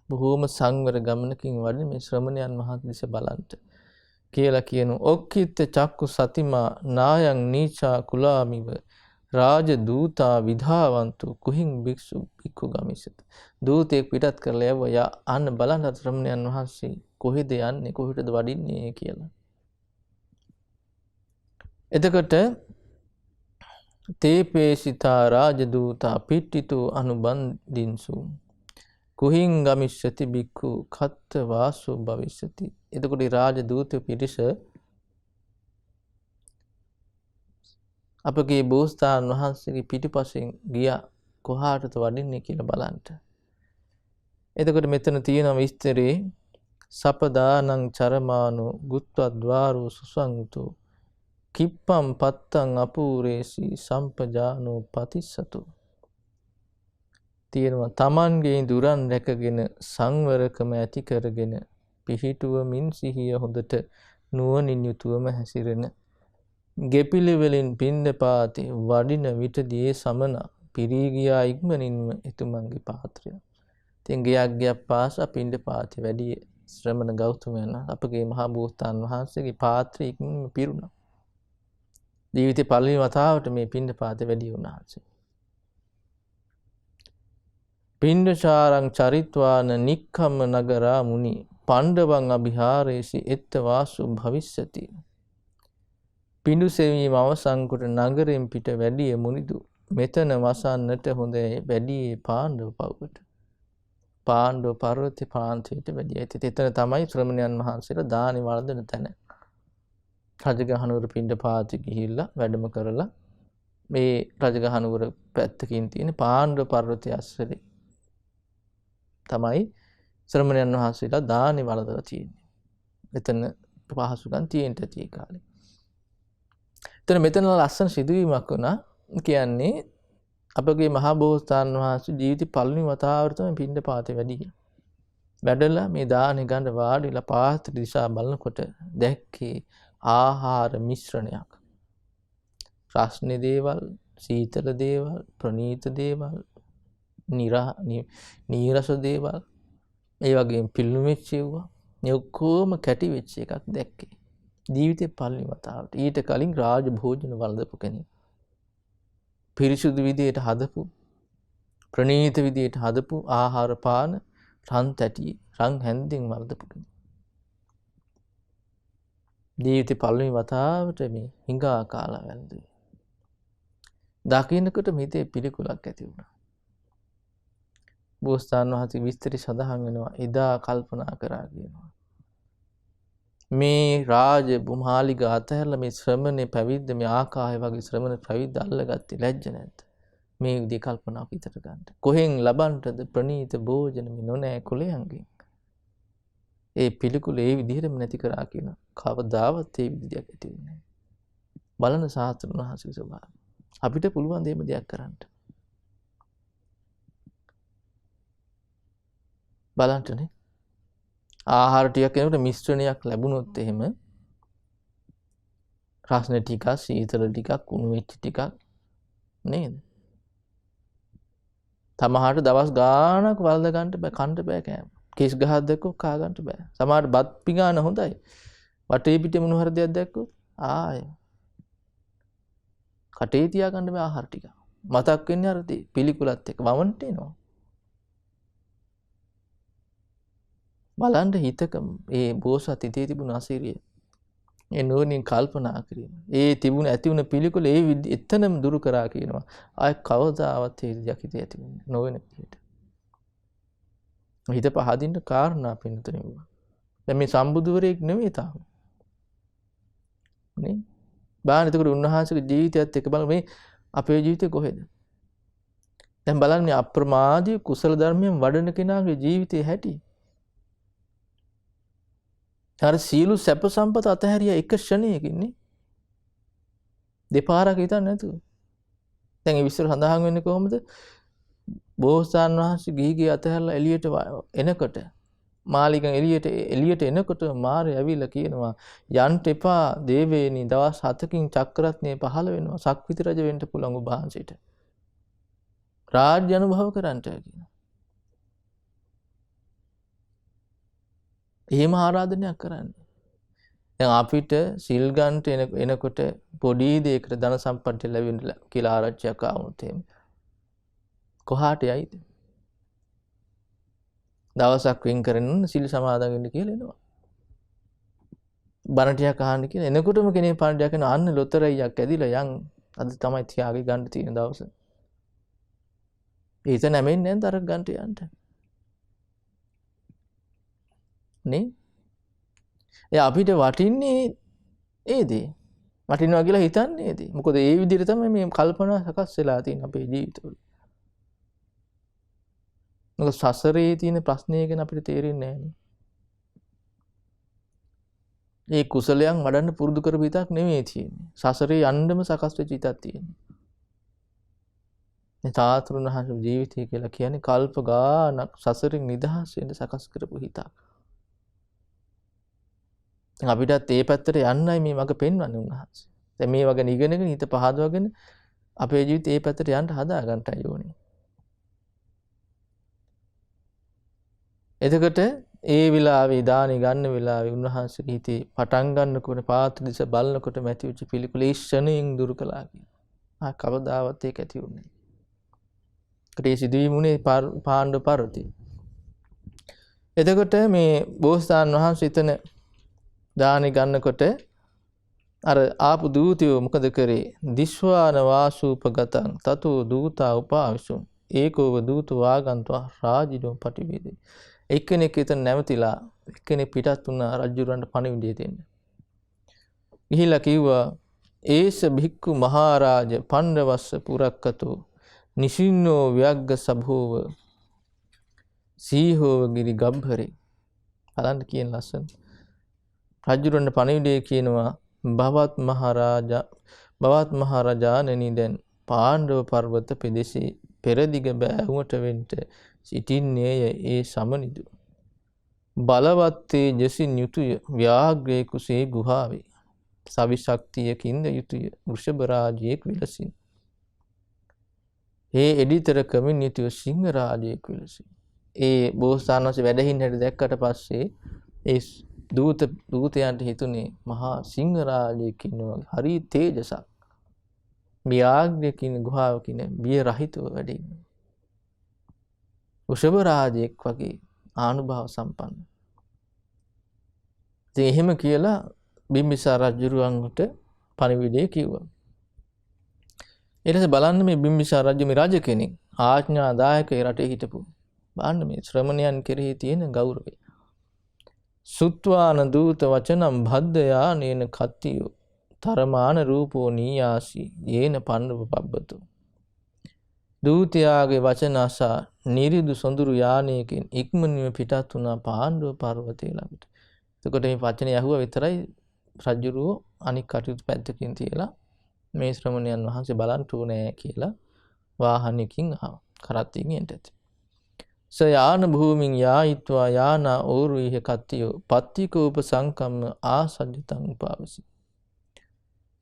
බොහෝම සංවර ගමනකින් වඩින මේ ශ්‍රමණයන් වහන්සේ දිස බලන්ට කියලා කියනු. ඔක්කිත්ත චක්කු සතිමා නායං නීචා කුලාමිව රාජ දූතා විධාවන්තු කුහින් භික්ෂු භික්ඛු ගමිසත. දූතෙක් පිටත් කරලා යවයා අන්න බලන්න ශ්‍රමණයන් වහන්සේ කොහෙද යන්නේ, කොහෙටද වඩින්නේ කියලා. එතකොට තේපේසිතා රාජදූතා පිට්ටිතු අනුබන්දින්සු කුහින් ගමිස්සති බික්ඛු කත්ත වාසෝ භවිස්සති. එතකොට රාජදූතය පිරිස අපගේ බෝසතාණන් වහන්සේගේ පිටිපස්සෙන් ගියා කොහාටද වඩින්නේ කියලා බලන්න. එතකොට මෙතන තියෙන විස්තරේ සපදානං චරමානෝ ගුත්වද්වාරෝ සුසංගතෝ කිප්පම් පත්තං අපූරේසි සම්පජානෝ පතිස්සතු. තියෙනවා තමන්ගේ දුරන් රැකගෙන සංවරකම ඇති කරගෙන පිහිටුවමින් සිහිය හොඳට නුවණින් යුතුවම හැසිරෙන ගෙපිලි වලින් පිණ්ඩපාතේ වඩින විටදී සමන පිරී ගියා ඉක්මනින්ම එතුමන්ගේ පාත්‍රය. ඉතින් ගියක් පාසා පිණ්ඩපාතේ වැඩි ශ්‍රමණ ගෞතමයන් අපගේ මහා බෝසතාණන් වහන්සේගේ පාත්‍රය ඉක්මනින්ම පිරුණා. ජීවිතේ පළවෙනි වතාවට මේ පිණ්ඩපාතේ වැඩි උන්වහන්සේ. පිණ්ඩචාරං චරිත්වාන නික්ඛම්ම නගරා මුනි පණ්ඩවං අභිහාරේසි එත්ත වාසු භවිස්සති. පිඬු සෙවීම අවසන් කොට නගරෙන් පිට වැඩිය මුනිදු මෙතන වසන්නට හොඳයි වැඩියේ පාණ්ඩව පවුවට. පාණ්ඩව පර්වත ප්‍රාන්තයට වැඩිය. එතන තමයි ශ්‍රමණයන් වහන්සේලා දානි වළඳන තැන. රජගහනුවර පිණ්ඩපාතේ ගිහිල්ලා වැඩම කරලා මේ රජගහනුවර පැත්තකින් තියෙන පාණ්ඩව පර්වතය අස්සරේ තමයි ශ්‍රමණයන් වහන්සේලා දානි වළඳලා තියෙන්නේ. එතන පහසුකම් තියෙන්න tie කාලේ. එතන මෙතන ලස්සන සිදුවීමක් වුණා. කියන්නේ අපගේ මහා බෝසතාණන් වහන්සේ ජීවිතේ පළවෙනි වතාවට තමයි පිණ්ඩපාතේ වැඩි. වැඩලා මේ දානේ ගඳ වාඩිලා පාත්‍ර දිශා බලනකොට දැක්කේ ආහාර මිශ්‍රණයක්. රස්නේ දේවල්, සීතල දේවල්, ප්‍රණීත දේවල්, නීරස දේවල්, ඒ වගේම පිළිණු වෙච්ච ඒවා. මේ ඔක්කොම කැටි වෙච්ච එකක් දැක්කේ. ජීවිතේ පළවෙනි වතාවට. ඊට කලින් රාජ භෝජන වළඳපු කෙනෙක්. පිරිසුදු විදියට හදපු, ප්‍රණීත විදියට හදපු ආහාර පාන රන් තැටි, රන් හැන්දෙන් වළඳපු කෙනෙක්. ජීවිතේ පළවෙනි වතාවට මේ හිඟා කාලා වැළඳුවේ. දකින්නකොට හිතේ පිළිකුලක් ඇති වුණා. බෝසතාණන් වහන්සේ විස්තරي සඳහන් වෙනවා එදා කල්පනා කරා කියනවා. මේ රාජ බුමාලිගා අතහැරලා මේ ශ්‍රමණේ පැවිද්ද මේ ආකාය වගේ ශ්‍රමණ පැවිද්ද අල්ලගත්තේ ලැජ්ජ නැද්ද? මේ විදිහ කල්පනාවක් හිතට ගන්න. කොහෙන් ලබන්නද ප්‍රණීත භෝජන මේ නොනෑ කුලයන්ගෙන්? ඒ පිළිකුල ඒ විදිහටම නැති කරා කියන කවදාවත් ඒ විදිහක් ඇති වෙන්නේ නැහැ. බලන සාස්ත්‍රණ වහන්සේගේ ස්වභාවය. අපිට පුළුවන් දෙයක් දෙයක් කරන්න. බලන්නනේ. ආහාර ටිකක් එනකොට මිශ්‍රණයක් ලැබුණොත් එහෙම රස්න ටිකක්, සීතල ටිකක්, උණු වෙච්ච ටිකක් නේද? තමහාට දවස් ගාණක් වළඳ ගන්න බෑ, කන්න බෑ කෑම. කිස් ගහක් දැක්කොත් කා ගන්න බෑ. සමහරට බත් පිඟාන හොඳයි. වටේ පිටේ මොන හරි දෙයක් දැක්කොත් ආය කටේ තියා ගන්න බෑ ආහාර ටික. මතක් වෙන්නේ අර පිළිකුලත් එක්ක වමන්ට එනවා. බලන්න හිතක ඒ බෝසත් හිතේ තිබුණ අසිරිය. ඒ නෝනින් කල්පනා කිරීම. ඒ තිබුණ ඇති වුණ පිළිකුල ඒ එතනම දුරු කරා කියනවා. ආය කවදාවත් ඒ විදිහක් හිතේ ඇති වෙන්නේ නොවන විදිහට. හිත පහදින්න කාරණා පින්නතුනේ වුණා. දැන් මේ සම්බුදුවරයෙක් නෙමෙයි තාම. නේ? බාන එතකොට උන්වහන්සේගේ ජීවිතයත් එක්ක බලමු මේ අපේ ජීවිතේ කොහෙද? දැන් බලන්න මේ අප්‍රමාදී කුසල ධර්මයෙන් වඩන කෙනාගේ ජීවිතේ හැටි. අර සීළු සැප සම්පත අතහැරියා එක ක්ෂණයකින් නේ. දෙපාරක් හිතන්නේ නැතුව. දැන් ඒ විස්තර සඳහන් වෙන්නේ කොහොමද? බෝසතාණන් වහන්සේ ගිහි අතහැරලා එළියට එනකොට මාලිගන් එළියට එනකොට මාරේ ඇවිල්ලා කියනවා යන්න එපා දේවේනි දවස් 7කින් චක්‍රරත්නය පහළ වෙනවා සක්විති රජ වෙන්න පුළුවන් ඔබ වහන්සේට. රාජ්‍ය අනුභව කරන්න කියනවා. එහෙම ආරාධනයක් කරන්නේ. දැන් අපිට සිල් ගන්නට එනකොට පොඩි දෙයකට ධන සම්පත්තිය ලැබෙන්න කියලා ආරච්චියක් ආවොත් එහෙම කොහාට යයිද? දවසක් වෙන් කරගෙන සිල් සමාදන් වෙන්න කියලා එනවා. බණ ටිකක් අහන්න කියලා එනකොටම කෙනෙක් පාණ්ඩයක් කරන අන්න ලොතරැයියක් ඇදිලා යන් අද තමයි තියාගේ ගන්න තියෙන දවස. ඒත නැමෙන්නේ නැන්ද අර ගන්නට යන්න. නේ? ඒ අපිට වටින්නේ ඒ දේ. වටිනවා කියලා හිතන්නේ ඒ දේ. මොකද ඒ විදිහට තමයි මේ කල්පනා සකස් වෙලා තියෙන අපේ ජීවිතවල. මොකද සසරේ තියෙන ප්‍රශ්නය ගැන අපිට තේරෙන්නේ නැහැ. ඒ කුසලයන් වඩන්න පුරුදු කරපු විතරක් නෙමෙයි තියෙන්නේ. සසරේ යන්නම සකස් වෙච්ච හිතක් තියෙන්නේ. මේ තාතුරුණහගේ ජීවිතය කියලා කියන්නේ කල්ප ගානක් සසරින් නිදහස් වෙන්න සකස් කරපු හිතක්. අපිටත් ඒ පැත්තට යන්නයි මේ මඟ පෙන්වන්නේ උන්වහන්සේ. දැන් මේ වගේ ඉගෙනගෙන හිත පහදවගෙන අපේ ජීවිතේ ඒ පැත්තට යන්න හදා ගන්නටයි ඕනේ. එතකොට ඒ වෙලාවේ දානි ගන්න වෙලාවේ උන්වහන්සේ හිතේ පටන් ගන්නකොට පාත්‍ර දිස බලනකොට මැති වෙච්ච පිළිකුල ඒ ෂණයෙන් දුරු කළා කියලා. කවදාවත් ඒක ඇති වුණේ නැහැ. ඒ සිදුවීම උනේ පාණ්ඩව පර්වතේ. එතකොට මේ බෝසතාණන් වහන්සේ එතන දානි ගන්නකොට අර ආපු දූතයෝ මොකද කරේ? දිස්වාන වාසූපගතං තතෝ දූතා උපාවිසුං ඒකෝව දූතු වාගන්තුවා රාජිනෝ පටිවිදේ. එක්කෙනෙක් එතන නැවතිලා එක්කෙනෙක් පිටත් වුණා රජුරන්ට පණිවිඩය දෙන්න. ගිහිලා කිව්වා ඒස භික්ඛු මහරජ පණ්ඩවස්ස පුරක්කතෝ නිසින්නෝ ව්‍යග්ග සභෝව සීහෝව ගිරි ගබ්බරේ. බලන්න කියන ලස්සන. රජුරන්ට පණිවිඩය කියනවා බවත් මහරජාණෙනි දැන් පාණ්ඩව පර්වත පෙදෙසේ පෙරදිග බෑවුමට වෙන්ට සිටින්නේය ඒ සමනිදු. බලවත්තේ ජසින් යුතුය ව්‍යාග්‍රේ කුසේ ගුහාවේ. සවිශක්තියකින්ද යුතුය වෘෂභ රාජයෙක් විලසින්. ඒ එඩිතර කමින් යුතුය සිංහ රාජයෙක් විලසින්. ඒ බෝසතාණන් වහන්සේ වැඩහින් හැටි දැක්කට පස්සේ ඒ දූතයන්ට හිතුනේ මහා සිංහ රාජයෙක් ඉන්නවා හරි තේජසක්. ව්‍යාග්‍රයකින් ගුහාවකින් බිය රහිතව වැඩ ඉන්නවා. වෘෂභ රාජයෙක් වගේ ආනුභාව සම්පන්න. ඉතින් එහෙම කියලා බිම්බිසාර රජුරුවන්ට පණිවිඩය කිව්වා. ඊට පස්සේ බලන්න මේ බිම්බිසාර රජු මේ රජ කෙනෙක් ආඥාදායක ඒ රටේ හිටපු. බලන්න මේ ශ්‍රමණයන් කෙරෙහි තියෙන ගෞරවය. සුත්වාන දූත වචනම් භද්දයා නේන කත්තියෝ තරමාන රූපෝ නීයාසි යේන පණ්ඩව පබ්බතු. දූතයාගේ වචන අසා නිරිදු සොඳුරු යානයකින් ඉක්මනින්ම පිටත් වුණා පාණ්ඩව පර්වතය ළඟට. එතකොට මේ වචනේ ඇහුවා විතරයි රජුරෝ අනික් කටයුතු පැත්තකින් තියලා මේ ශ්‍රමණයන් වහන්සේ බලන්න ඕනේ කියලා වාහනයකින් ආවා. කරත්තකින් එන්ට ඇති. ස යාන භූමින් යායිත්වා යානා ඕරුයිහ කත්තියෝ පත්තිකෝප සංකම්ම ආසජ්ජතං උපාවසි.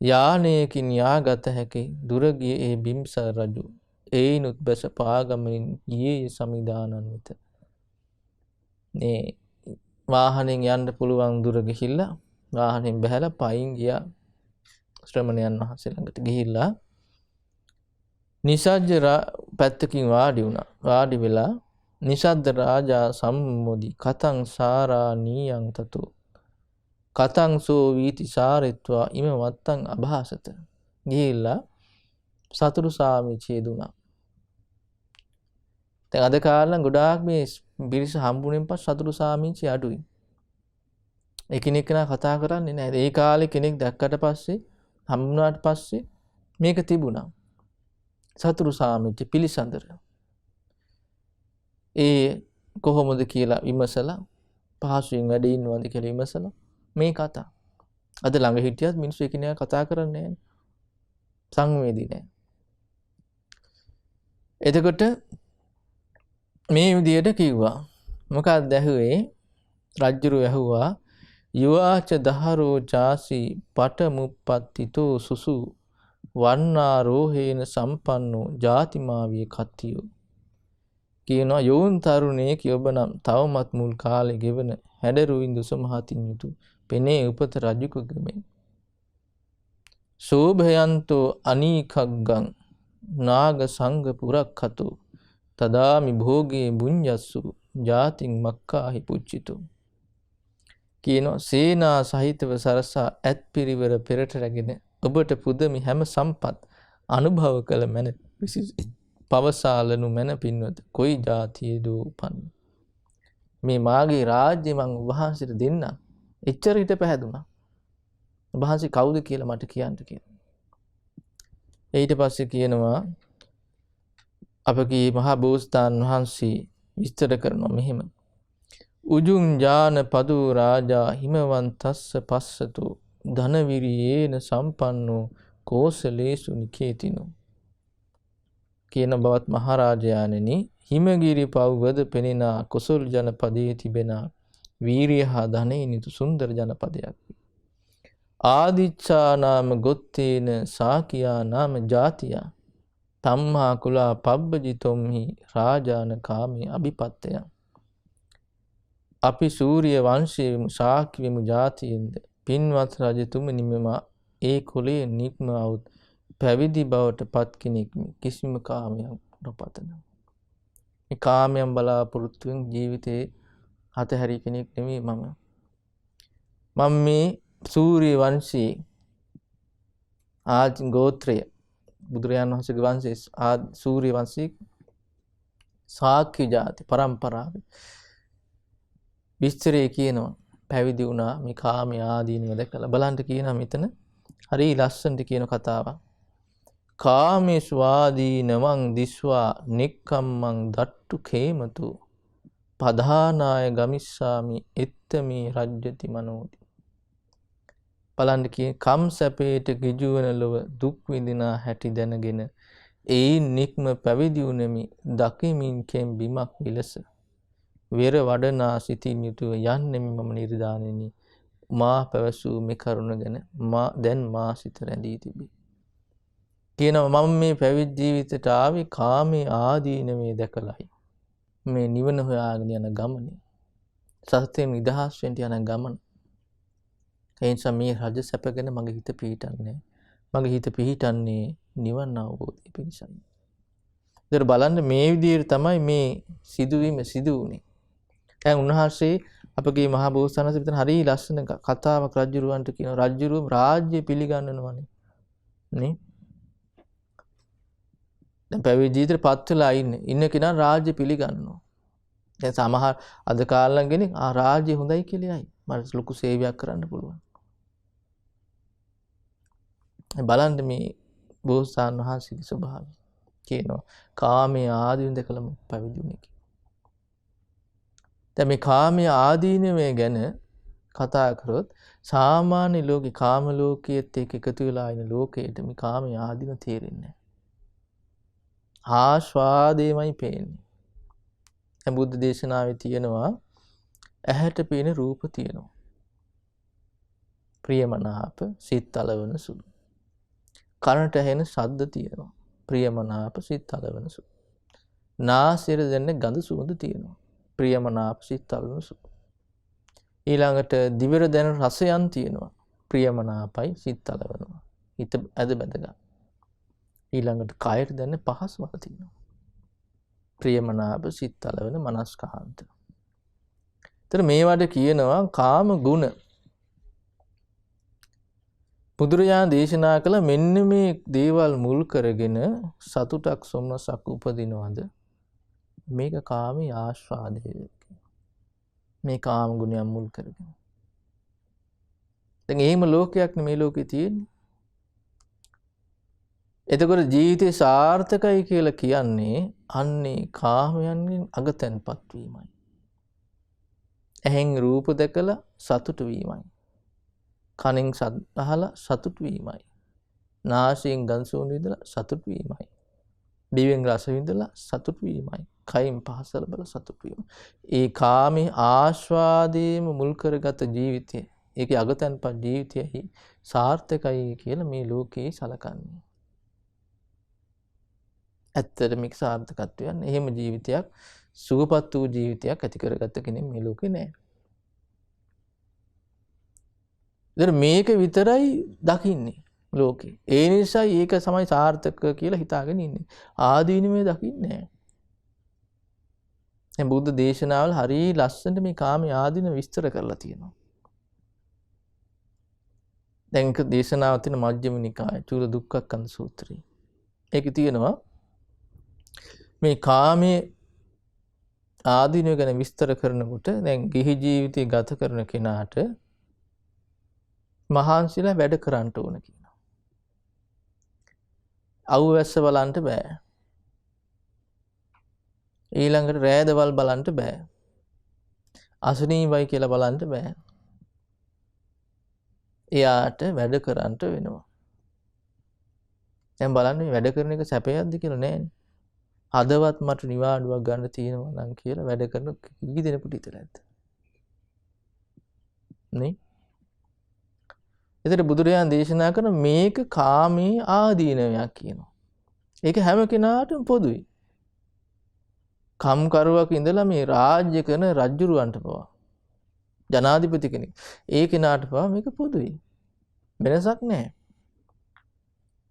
යානයකින් යාගත හැකි දුරගිය ඒ බිම්බිසාර රජු ඒනුත් බැස පාගමනින් ගියේ සමිදානන් වෙත. මේ වාහනෙන් යන්න පුළුවන් දුර ගිහිල්ලා වාහනෙන් බැහැලා පයින් ගියා ශ්‍රමණයන් වහන්සේ ළඟට ගිහිල්ලා නිසජ්ජ පැත්තකින් වාඩි වුණා. වාඩි වෙලා නිසද්ද රාජා සම්මෝදි කතං සාරා නීයං තතු කතං සෝ වීති සාරෙත්වා ඉම වත්තං අභාසත. ගිහිල්ලා සතුරු සාමිචිය දුනා. දැන් අද කාලේ ගොඩාක් මේ බිරිස හම්බුනෙන් පස්සේ සතුරු සාමිචිය අඩුයි. එකිනෙකනා කතා කරන්නේ නැහැ. ඒ කාලේ කෙනෙක් දැක්කට පස්සේ හම්බුනාට පස්සේ මේක තිබුණා. සතුරු සාමිචිය පිළිසඳර. ඒ කොහොමද කියලා විමසලා පහසුවෙන් වැඩ ඉන්නවද කියලා විමසලා මේ කතා. අද ළඟ හිටියත් මිනිස්සු එකිනෙකා කතා කරන්නේ නැහැ. සංවේදී නැහැ. එතකොට මේ විදියට කිව්වා. මොකක්ද ඇහුවේ? රජුරු ඇහුවා යුවාච දහරෝ ජාසි පටමුප්පත්තිතෝ සුසු වර්ණාරෝහේන සම්පන්නෝ ජාතිමාවිය කත්තියෝ. කියනවා යෝන් තරුණයෙක් ඔබ නම් තවමත් මුල් කාලේ ගෙවන හැඩරුවින් දුසමහතින් යුතු පෙනේ උපත රජුකගෙමෙන්. සෝභයන්තෝ අනීකග්ගං නාග සංඝ පුරක්ඛතු තදාමි භෝගේ බුඤ්ජස්සු ජාතින් මක්කාහි පුච්චිතු. කියනවා සේනා සහිතව සරසා ඇත් පිරිවර පෙරට රැගෙන ඔබට පුදමි හැම සම්පත් අනුභව කළ මැන පවසාලනු මැන පින්වත කොයි ජාතියේදෝ උපන්න. මේ මාගේ රාජ්‍ය මං වහන්සේට දෙන්න. එච්චර හිත පැහැදුනා. වහන්සේ කවුද කියලා මට කියන්න කියලා. ඊට පස්සේ කියනවා අපගේ මහා බෝසතාණන් වහන්සේ විස්තර කරනවා මෙහෙම. උජුං ඥාන පදෝ රාජා හිමවන්තස්ස පස්සතු ධනවිරියේන සම්පන්නෝ කෝසලේසු නිකේතිනෝ. කියන බවත් මහරජාණෙනි හිමගිරි පව්වද පෙනෙනා කුසල් ජනපදයේ තිබෙන වීරිය හා ධනෙ නිතු සුන්දර ජනපදයක්. ආදිච්ඡා නාම ගොත්තේන සාකියා නාම ජාතියා තම්හා කුලා පබ්බජිතොම්හි රාජාන කාමී අභිපත්තය. අපි සූරිය වංශයේ ශාක්‍ය වෙමු ජාතියෙන්ද පින්වත් රජතුමනි මෙම ඒ කුලයේ නික්ම අවුත් පැවිදි බවට පත් කෙනෙක්මි කිසිම කාමයක් නොපතන. මේ කාමයන් බලාපොරොත්තුෙන් ජීවිතේ අතහැරි කෙනෙක් නෙමෙයි මම. මම මේ සූරිය වංශයේ ආජ ගෝත්‍රය බුදුරජාණන් වහන්සේගේ වංශයේ සූරිය වංශයේ ශාක්‍ය ජාති පරම්පරාවේ විස්තරය කියනවා පැවිදි වුණා මේ කාමයේ ආදීනව දැකලා බලන්න කියනවා මෙතන හරි ලස්සනට කියන කතාවක්. කාමේසු ආදීනවං දිස්වා නික්කම්මං දට්ටු කේමතු පධානාය ගමිස්සාමි එත්තමේ රජ්‍යති මනෝති. බලන්න කියන කම් සැපේට ගිජු වන ලොව දුක් විඳිනා හැටි දැනගෙන ඒයින් නික්ම පැවිදි වුනමි දකිමින් කෙම් බිමක් විලස වෙර වඩනා සිතින් යුතුව යන්නෙමි මම නිර්දානෙනි මා පැවසූ මේ කරුණ ගැන දැන් මා සිත රැඳී තිබේ. කියනවා මම මේ පැවිදි ජීවිතයට ආවේ කාමයේ ආදීනවේ දැකලායි. මේ නිවන හොයාගෙන යන ගමනේ සත්‍යයෙන් නිදහස් වෙන්න යන ගමන. ඒ නිසා මේ රජ සැපගෙන මගේ හිත පිහිටන්නේ. මගේ හිත පිහිටන්නේ නිවන් අවබෝධය පිණිසයි. ඒතර බලන්න මේ විදිහට තමයි මේ සිදුවීම සිදු වුනේ. දැන් උන්වහන්සේ අපගේ මහා බෝසතාණන් විතර හරිය ලස්සන කතාවක් රජුරවන්ට කියන රජුරුව රාජ්‍ය පිළිගන්නනවනේ. නේ? දැන් පැවිදි ජීවිතේ පත් වෙලා ඉන්න කෙනා රාජ්‍ය පිළිගන්නවා. දැන් සමහර අද කාලෙන් කෙනෙක් රාජ්‍ය හොඳයි කියලායි. මට ලොකු සේවයක් කරන්න පුළුවන්. බලන්න මේ බෝසතාණන් වහන්සේගේ ස්වභාවය. කියනවා කාමයේ ආදීන දැකලම පැවිදි වුණේ කියලා. දැන් මේ කාමයේ ආදීනමය ගැන කතා කරොත් සාමාන්‍ය ලෝකේ කාම ලෝකයේත් එක්ක එකතු වෙලා ඉන්න ලෝකයට මේ කාමයේ ආදීන තේරෙන්නේ නැහැ. ආස්වාදේමයි පේන්නේ. දැන් බුද්ධ දේශනාවේ තියෙනවා ඇහැට පේන රූප තියෙනවා. ප්‍රියමනාප සිත් අලවන සුළු. කනට ඇහෙන ශබ්ද තියෙනවා. ප්‍රියමනාප සිත් අලවන සුළු. නාසයට දැනෙන ගඳ සුවඳ තියෙනවා. ප්‍රියමනාප සිත් අලවන සුළු. ඊළඟට දිවට දැනෙන රසයන් තියෙනවා. ප්‍රියමනාපයි සිත් අලවනවා. හිත ඇද බැඳ ගන්න. ඊළඟට කයට දැනෙන පහසුවක් තියෙනවා. ප්‍රියමනාප සිත් අලවන මනස්කාන්ත. ඒතර මේවට කියනවා කාම ගුණ. බුදුරජාණන් දේශනා කළ මෙන්න මේ දේවල් මුල් කරගෙන සතුටක් සොම්නසක් උපදිනවද මේක කාමී ආස්වාදය. මේ කාම ගුණයන් මුල් කරගෙන. දැන් එහෙම ලෝකයක් නෙමේ ලෝකේ තියෙන්නේ. එතකොට ජීවිතේ සාර්ථකයි කියලා කියන්නේ අන්නේ කාමයන්ගෙන් අගතැන්පත් වීමයි. ඇහෙන් රූප දැකලා සතුටු වීමයි. කනෙන් ශබ්ද අහලා සතුටු වීමයි. නාසයෙන් ගඳ සුවඳ විඳලා සතුටු වීමයි. දිවෙන් රස විඳලා සතුටු වීමයි. කයින් පහස ලැබලා සතුටු වීමයි. ඒ කාමී ආස්වාදයේම මුල් කරගත ජීවිතය, ඒකේ අගතැන්පත් ජීවිතයයි සාර්ථකයි කියලා මේ ලෝකේ සලකන්නේ. ඇත්තට මේක සාර්ථකත්වයක් නෑ. එහෙම ජීවිතයක් සුවපත් වූ ජීවිතයක් ඇති කරගත්ත කෙනෙක් මේ ලෝකේ නෑ. ඉතින් මේක විතරයි දකින්නේ ලෝකේ. ඒ නිසා ඒක තමයි සාර්ථක කියලා හිතාගෙන ඉන්නේ. ආදීනමේ දකින්නේ නෑ. දැන් බුද්ධ දේශනාවල හරිය ලස්සනට මේ කාමයේ ආදීන විස්තර කරලා තියෙනවා. දැන් දේශනාව තියෙන මජ්ක්‍ධිම නිකායේ චූල දුක්ඛකන්ද සූත්‍රය. ඒකේ තියෙනවා මේ කාමයේ ආදීනව ගැන විස්තර කරනකොට දැන් ගිහි ජීවිතය ගත කරන කෙනාට මහන්සිලා වැඩ කරන්න ඕන කියනවා. අවුවැස්ස බලන්න බෑ. ඊළඟට රෑදවල් බලන්න බෑ. අසනීපයි කියලා බලන්න බෑ. එයාට වැඩ කරන්න වෙනවා. දැන් බලන්න මේ වැඩ කරන එක සැපයක්ද කියලා නෑනේ. අදවත් මට නිවාඩුවක් ගන්න තියෙනවා නම් කියලා වැඩ කරන කී දෙනෙකුට හිතලා ඇත්ද? නේ? එතකොට බුදුරජාණන් දේශනා කරන මේක කාමී ආදීනවයක් කියනවා. ඒක හැම කෙනාටම පොදුයි. කම්කරුවක් ඉඳලා මේ රාජ්‍ය කරන රජුරවන්ට පවා ජනාධිපති කෙනෙක්. ඒ කෙනාට පවා මේක පොදුයි. වෙනසක් නැහැ.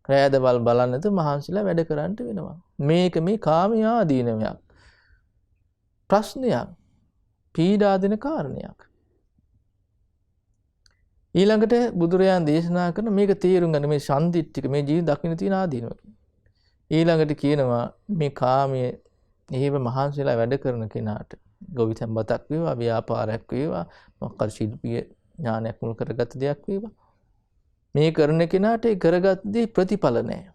රෑදවල් බලන්නේ නැතුව මහන්සිලා වැඩ කරන්න වෙනවා. මේක මේ කාමී ආදීනමයක්. ප්‍රශ්නයක්. පීඩා දෙන කාරණයක්. ඊළඟට බුදුරජාණන් දේශනා කරන මේක තේරුම් ගන්න මේ සම්දිත්තික මේ ජීවිත දකින්න තියෙන ආදීනව. ඊළඟට කියනවා මේ කාමයේ එහෙම මහන්සිලා වැඩ කරන කෙනාට ගොවිතැන් බතක් වේවා ව්‍යාපාරයක් වේවා මොකක් ශිල්පීය ඥානයක් මුල් කරගත් දෙයක් වේවා මේ කරන කෙනාට ඒ කරගත් දේ ප්‍රතිඵල නැහැ.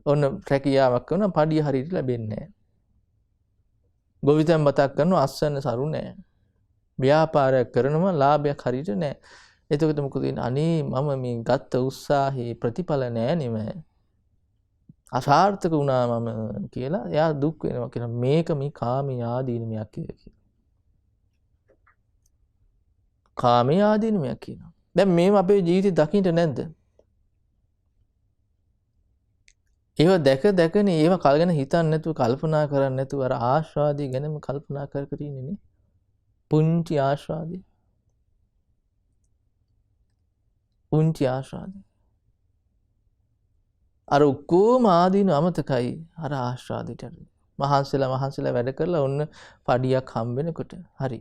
ඔන්න රැකියාවක් කරන පඩිය හරියට ලැබෙන්නේ නැහැ. ගොවිතැන් බතක් කරනවා අස්වැන්න සරු නැහැ. ව්‍යාපාරයක් කරනවා ලාභයක් හරියට නැහැ. එතකොට මොකද වෙන්නේ? අනේ මම මේ ගත්ත උත්සාහේ ප්‍රතිඵල නැහැ නෙම. අසාර්ථක වුණා මම කියලා එයා දුක් වෙනවා කියලා මේක මේ කාමී ආදීනමයක් කියලා. කාමී ආදීනමයක් කියනවා. දැන් මේව අපේ ජීවිතේ දකින්න නැද්ද? ඒව දැකනේ ඒව කල්ගෙන හිතන්නේ නැතුව කල්පනා කරන්නේ නැතුව අර ආස්වාදී ගැනම කල්පනා කර ඉන්නේ නේ. පුංචි ආස්වාදී. පුංචි ආස්වාදී. අර ඔක්කොම ආදීන අමතකයි අර ආස්වාදයට. මහන්සිලා වැඩ කරලා ඔන්න පඩියක් හම්බ වෙනකොට හරි.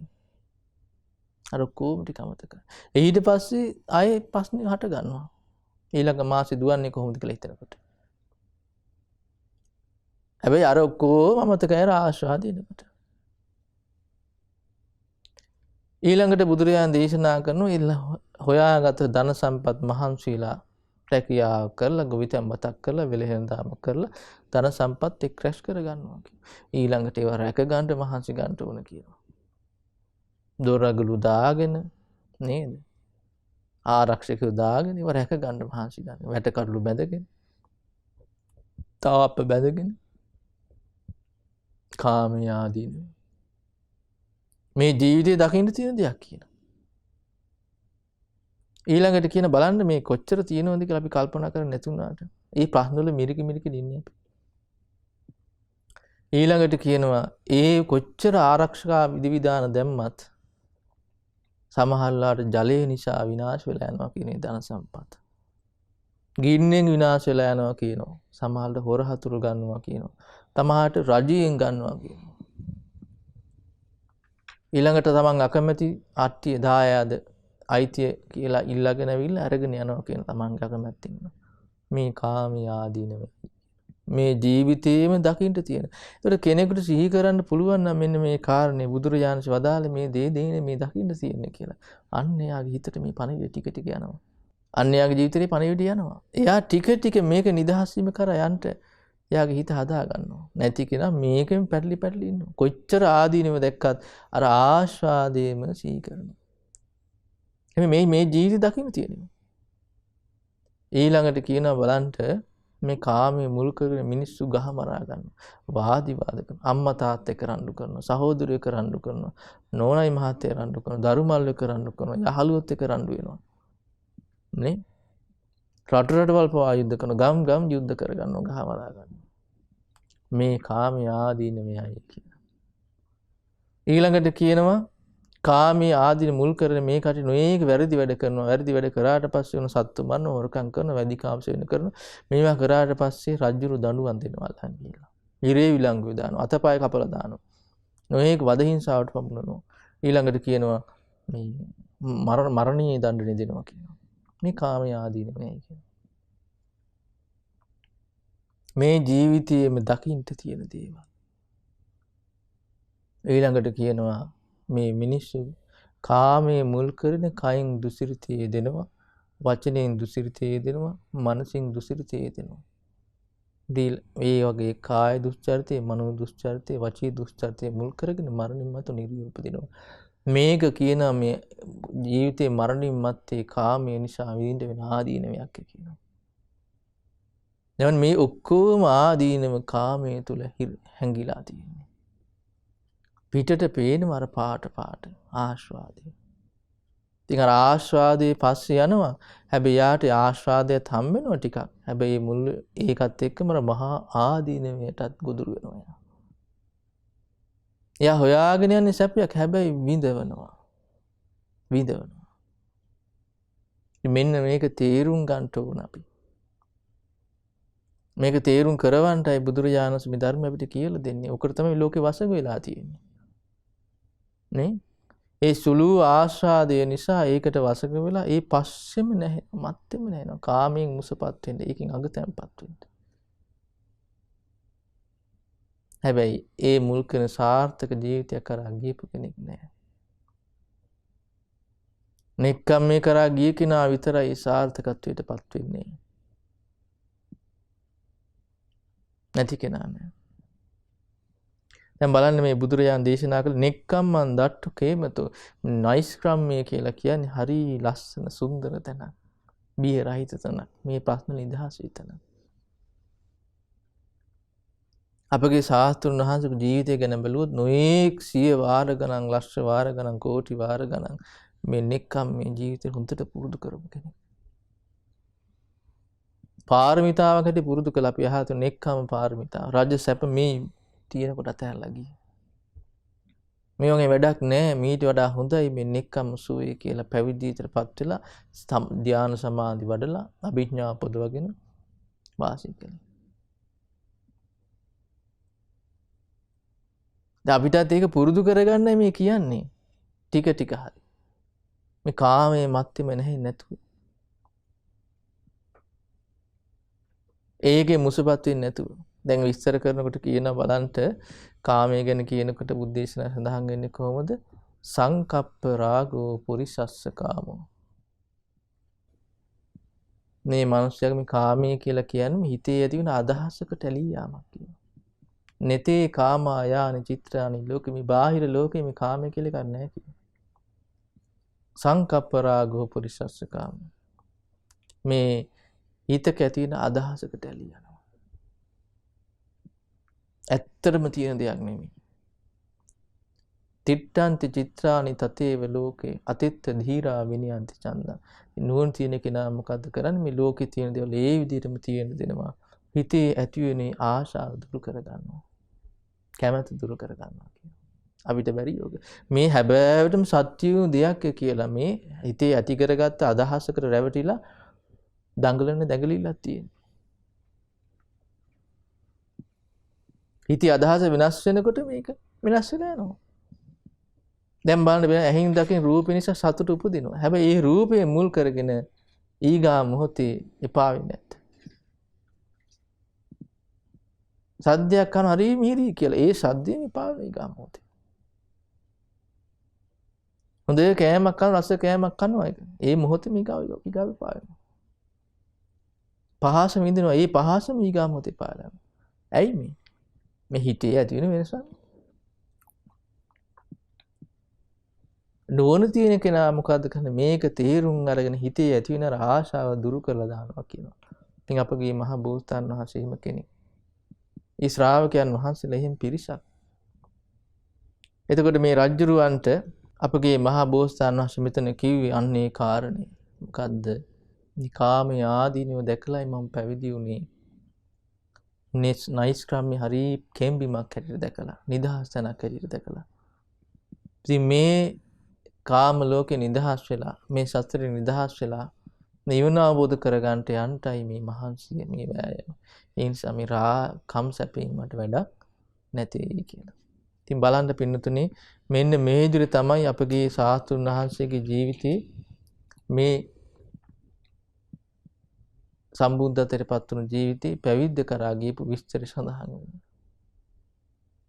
අර ඔක්කොම ටික අමතකයි. ඊට පස්සේ ආයේ ප්‍රශ්නේ හට ගන්නවා. ඊළඟ මාසේ දුවන්නේ කොහොමද කියලා හිතනකොට. හැබැයි අර ඔක්කොම අමතකයි අර ආස්වාදිනකොට. ඊළඟට බුදුරජාණන් දේශනා කරනවා හොයාගත ධන සම්පත් මහන්සිලා රැකියාව කරලා ගොවිතැන් බතක් කරලා වෙලෙහෙන් දාම කරලා ධන සම්පත් එක් රැස් කර ගන්නවා කියනවා. ඊළඟට ඒවා රැක ගන්න මහන්සි ගන්න ඕන කියනවා. දොරගලු දාගෙන නේද? ආරක්ෂකයෝ දාගෙන ඒවා රැක ගන්න මහන්සි ගන්න. වැට කඩලු බැඳගෙන තාප්ප බැඳගෙන කාමී ආදීන මේ ජීවිතේ දකින්න තියෙන දෙයක් කියනවා. ඊළඟට කියන බලන්න මේ කොච්චර තියෙනවද කියලා අපි කල්පනා කරන්නේ නැතුණාට. ඒ ප්‍රශ්න වල මිරිකි ඉන්නේ අපි. ඊළඟට කියනවා ඒ කොච්චර ආරක්ෂක විධිවිධාන දැම්මත් සමහරලාට ජලය නිසා විනාශ වෙලා යනවා කියන ධන සම්පත. ගින්නෙන් විනාශ වෙලා යනවා කියනවා. සමහරලාට හොර හතුරු ගන්නවා කියනවා. තමාට රජයෙන් ගන්නවා කියනවා. ඊළඟට තමන් අකමැති ආට්ටිය දායාද අයිතිය කියලා ඉල්ලගෙන ඇවිල්ලා අරගෙන යනවා කියන තමන්ගේ අකමැත්තෙන්. මේ කාමී ආදීනම මේ ජීවිතේම දකින්න තියෙන. ඒතකොට කෙනෙකුට සිහි කරන්න පුළුවන් නම් මෙන්න මේ කාරණේ බුදුරජාණන් වදාළේ මේ දේ දේනේ මේ දකින්න තියෙන්නේ කියලා. අන්න එයාගේ හිතට මේ පණිවිඩ ටික ටික යනවා. අන්න එයාගේ ජීවිතේ පණිවිඩ යනවා. එයා ටික ටික මේක නිදහස් වීම කරා යන්න එයාගේ හිත හදා ගන්නවා. නැති කෙනා මේකෙන් පැටලි ඉන්නවා. කොච්චර ආදීනව දැක්කත් අර ආස්වාදයේම සිහි කරනවා. මේ ජීවිතය දකින්න තියෙනවා. ඊළඟට කියනවා බලන්න මේ කාමයේ මුල් කරගෙන මිනිස්සු ගහ මරා ගන්නවා. වාද කරනවා. අම්මා තාත්තා එක්ක රණ්ඩු කරනවා. සහෝදරයෝ එක්ක රණ්ඩු කරනවා. නෝනයි මහත්තයා රණ්ඩු කරනවා. දරුමල්ලෝ එක්ක රණ්ඩු කරනවා. යහළුවොත් එක්ක රණ්ඩු වෙනවා. නේ? රටවල් පවා යුද්ධ කරනවා. ගම් යුද්ධ කර ගන්නවා. ගහ මරා ගන්නවා. මේ කාමයේ ආදීන මෙයයි කියනවා. ඊළඟට කියනවා කාමී ආදීන මුල් කරගෙන මේ කටි නොයේක වැරදි වැඩ කරනවා. වැරදි වැඩ කරාට පස්සේ උන සත්තු මරන හොරකම් කරන වැඩිකාම්ස වෙන කරන මේවා කරාට පස්සේ රජුරු දඬුවම් දෙනවා අල්ලන් කියලා. ඉරේ විලංගු දානවා. අතපය කපලා දානවා. නොයේක වද හිංසාවට පමුණනවා. ඊළඟට කියනවා මේ මරණීය දඬුවම් දෙනවා කියනවා. මේ කාමී ආදීන මෙයයි කියනවා. මේ ජීවිතයේම දකින්න තියෙන දේවල්. ඊළඟට කියනවා මේ මිනිස්සු කාමයේ මුල් කරගෙන කයින් දුසිරිතේ දෙනවා, වචනෙන් දුසිරිතේ දෙනවා, මනසින් දුසිරිතේ දෙනවා. මේ වගේ කාය දුස්චරිතේ, මනෝ දුස්චරිතේ, වචී දුස්චරිතේ මුල් කරගෙන මරණින් මතු නිර්ය උපදිනවා. මේක කියනවා මේ ජීවිතේ මරණින් මත්තේ කාමයේ නිසා විඳින්න වෙන ආදීනමයක් කියනවා. දැන් මේ ඔක්කොම ආදීනම කාමයේ තුල හැංගිලා තියෙනවා. පිටට පේනම අර පාට ආස්වාදේ. ඉතින් අර ආස්වාදේ පස්සේ යනවා. හැබැයි යාට ආස්වාදයත් හම්බ වෙනවා ටිකක්. හැබැයි මුල් ඒකත් එක්කම මහා ආදීනමයටත් ගොදුරු වෙනවා. එයා හොයාගෙන යන්නේ සැපයක්. හැබැයි විඳවනවා. විඳවනවා. මෙන්න මේක තේරුම් ගන්න ඕන අපි. මේක තේරුම් කරවන්නයි බුදුරජාණන් වහන්සේ මේ ධර්ම අපිට කියලා දෙන්නේ. ඔකට තමයි ලෝකේ වසඟ වෙලා තියෙන්නේ. නේ? ඒ සුළු ආශාදය නිසා ඒකට වසඟ වෙලා ඒ පස්සෙම නැහැ, මත්තෙම නැහැනවා. කාමයෙන් මුසපත් වෙන්න, ඒකෙන් අගතැන්පත් වෙන්න. හැබැයි ඒ මුල් කරන සාර්ථක ජීවිතයක් කරා ගියපු කෙනෙක් නැහැ. නෙක්ඛම්මේ කරා ගිය කෙනා විතරයි සාර්ථකත්වයටපත් වෙන්නේ. නැති කෙනා නෑ. දැන් බලන්න මේ බුදුරජාණන් දේශනා කළ නෙක්ඛම්මං දට්ඨු කේමතෝ නෛෂ්ක්‍රම්‍ය කියලා කියන්නේ හරි ලස්සන සුන්දර තැනක්. බිය රහිත තැනක්. මේ ප්‍රශ්න නිදහස් වෙතන. අපගේ ශාස්ත්‍රඥ වහන්සේගේ ජීවිතය ගැන බැලුවොත් නොඑක් සිය වාර ගණන්, ලක්ෂ වාර ගණන්, කෝටි වාර ගණන් මේ නෙක්ඛම්මේ ජීවිතේ හොඳට පුරුදු කරපු කෙනෙක්. පාරමිතාවක් හැටි පුරුදු කළ අපි අහතු නෙක්ඛම් පාරමිතාව. රාජ්‍ය සැප මේ තියෙනකොට අතහැරලා ගියේ. මේ වගේ වැඩක් නෑ. මීට වඩා හොඳයි මේ නෙක්ඛම් සුවේ කියලා පැවිදිීතරපත් වෙලා ධ්‍යාන සමාධි වඩලා අභිඥා පොදවගෙන වාසය කළේ. දැන් අපිටත් ඒක පුරුදු කරගන්නයි මේ කියන්නේ. ටික ටික හරි. මේ කාමයේ මත්ෙම නැහැ නැතුව. ඒකේ මුසපත් වෙන්නේ නැතුව. දැන් විස්තර කරනකොට කියන බලන්ට කාමයේ ගැන කියනකොට බුද්ධ දේශනා සඳහන් වෙන්නේ කොහොමද? සංකප්ප රාගෝ පුරිසස්ස කාමෝ. මේ මිනිස්යාගේ මේ කාමයේ කියලා කියන්නේ හිතේ ඇති වෙන අදහසකට ඇලී යාමක් කියනවා. नेते කාමායානි චිත්‍රානි ලෝකෙ මේ බාහිර ලෝකෙ මේ කාමයේ කියලා එකක් නැහැ කියනවා. සංකප්ප රාගෝ පුරිසස්ස කාමෝ. මේ හිතක ඇති වෙන අදහසකට ඇලී යනවා. ඇත්තටම තියෙන දෙයක් නෙමෙයි. තිට්ඨන්ති චිත්‍රානි තතේව ලෝකේ අතිත්ත ධීරා විනයන්ති චන්දා. නුවණ තියෙන කෙනා මොකද්ද කරන්නේ? මේ ලෝකේ තියෙන දේවල් ඒ විදිහටම තියෙන දෙනවා. හිතේ ඇති වෙන ආශාව දුරු කර ගන්නවා. කැමැත්ත දුරු කර ගන්නවා කියනවා. අපිට බැරි යෝග. මේ හැබෑවටම සත්‍ය දෙයක් කියලා මේ හිතේ ඇති කරගත්ත අදහසකට රැවටිලා දඟලන දැඟලිල්ලක් තියෙනවා. හිතේ අදහස වෙනස් වෙනකොට මේක වෙනස් වෙලා යනවා. දැන් බලන්න බෑ ඇහින් දකින රූපේ නිසා සතුට උපදිනවා. හැබැයි ඒ රූපේ මුල් කරගෙන ඊගා මොහොතේ එපා වෙන්නේ නැත්. සද්දයක් කරන හරි මිහිරි කියලා ඒ සද්දෙම එපා වෙන ඊගා මොහොතේ. හොඳ කෑමක් කරන රස කෑමක් කරනවා ඒක. ඒ මොහොතේ ඊගා එපා වෙනවා. පහස විඳිනවා. ඒ පහසම ඊගා මොහොතේ එපා වෙනවා. ඇයි මේ? මේ හිතේ ඇති වෙන වෙනසක්. නුවණ තියෙන කෙනා මොකද්ද කරන්නේ? මේක තේරුම් අරගෙන හිතේ ඇති වෙන ආශාව දුරු කරලා දානවා කියනවා. ඉතින් අපගේ මහ බෝසතාණන් වහන්සේ හිම කෙනෙක්. ඒ ශ්‍රාවකයන් වහන්සේලා එහෙම පිරිසක්. එතකොට මේ රජුරවන්ට අපගේ මහ බෝසතාණන් වහන්සේ මෙතන කිව්වේ අන්නේ කාරණේ. මොකද්ද? මේ කාමයේ ආදීනව දැකලායි මම පැවිදි වුණේ. නෛෂ්ක්‍රම්‍ය හරි කෙම්බිමක් හැටියට දැකලා, නිදහස් තැනක් හැටියට දැකලා. ඉතින් මේ කාම ලෝකේ නිදහස් වෙලා, මේ සසරේ නිදහස් වෙලා නිවන අවබෝධ කරගන්නට යන්ටයි මේ මහන්සිය, මේ වෑයම. ඒ නිසා මේ කම් සැපීම මට වැඩක් නැtei කියලා. ඉතින් බලන්න පින්නතුනේ මෙන්න මේ විදිහට තමයි අපගේ ශාස්ත්‍රුන් වහන්සේගේ ජීවිතේ මේ සම්බුද්ධත්වයට වුණු ජීවිතේ පැවිද්ද කරා ගියපු විස්තර සඳහන් වෙනවා.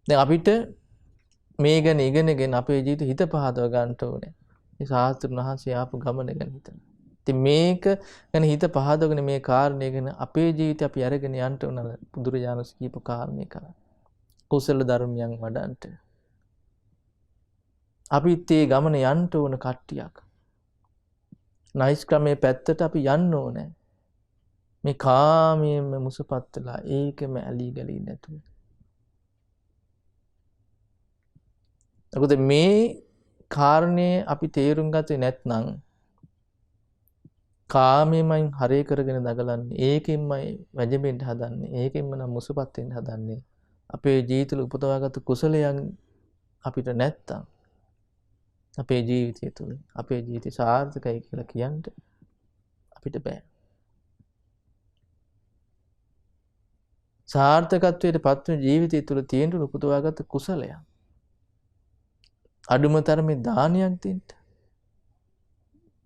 දැන් අපිට මේ ගැන ඉගෙනගෙන අපේ ජීවිත හිත පහදව ගන්න ඕනේ. මේ ශාස්ත්‍රුන් වහන්සේ ආපු ගමන ගැන හිතන්න. ඉතින් මේක ගැන හිත පහදවගෙන මේ කාරණේ ගැන අපේ ජීවිතය අපි අරගෙන යන්න ඕන බුදුරජාණන් කියපු කාරණේ කරා. කුසල ධර්මයන් වඩන්ට. අපිත් මේ ගමන යන්න ඕන කට්ටියක්. නෛෂ්ක්‍රමයේ පැත්තට අපි යන්න ඕනේ. මේ කාමයෙන්ම මුසපත් වෙලා ඒකම ඇලී ගලී නැතුව. මොකද මේ කාරණේ අපි තේරුම් ගත්තේ නැත්නම් කාමයෙන්මයි හරය කරගෙන දඟලන්නේ. ඒකෙන්මයි වැජඹෙන්න හදන්නේ. ඒකෙන්ම නම් මුසපත් වෙන්න හදන්නේ. අපේ ජීවිතවල උපදවාගත්තු කුසලයන් අපිට නැත්තම් අපේ ජීවිතය තුළ අපේ ජීවිතය සාර්ථකයි කියලා කියන්න අපිට බෑ. සාර්ථකත්වයට පත්වන ජීවිතය තුළ තියෙන උපදවාගත් කුසලයක්. අඩුම තරමේ දානයක් දෙන්න.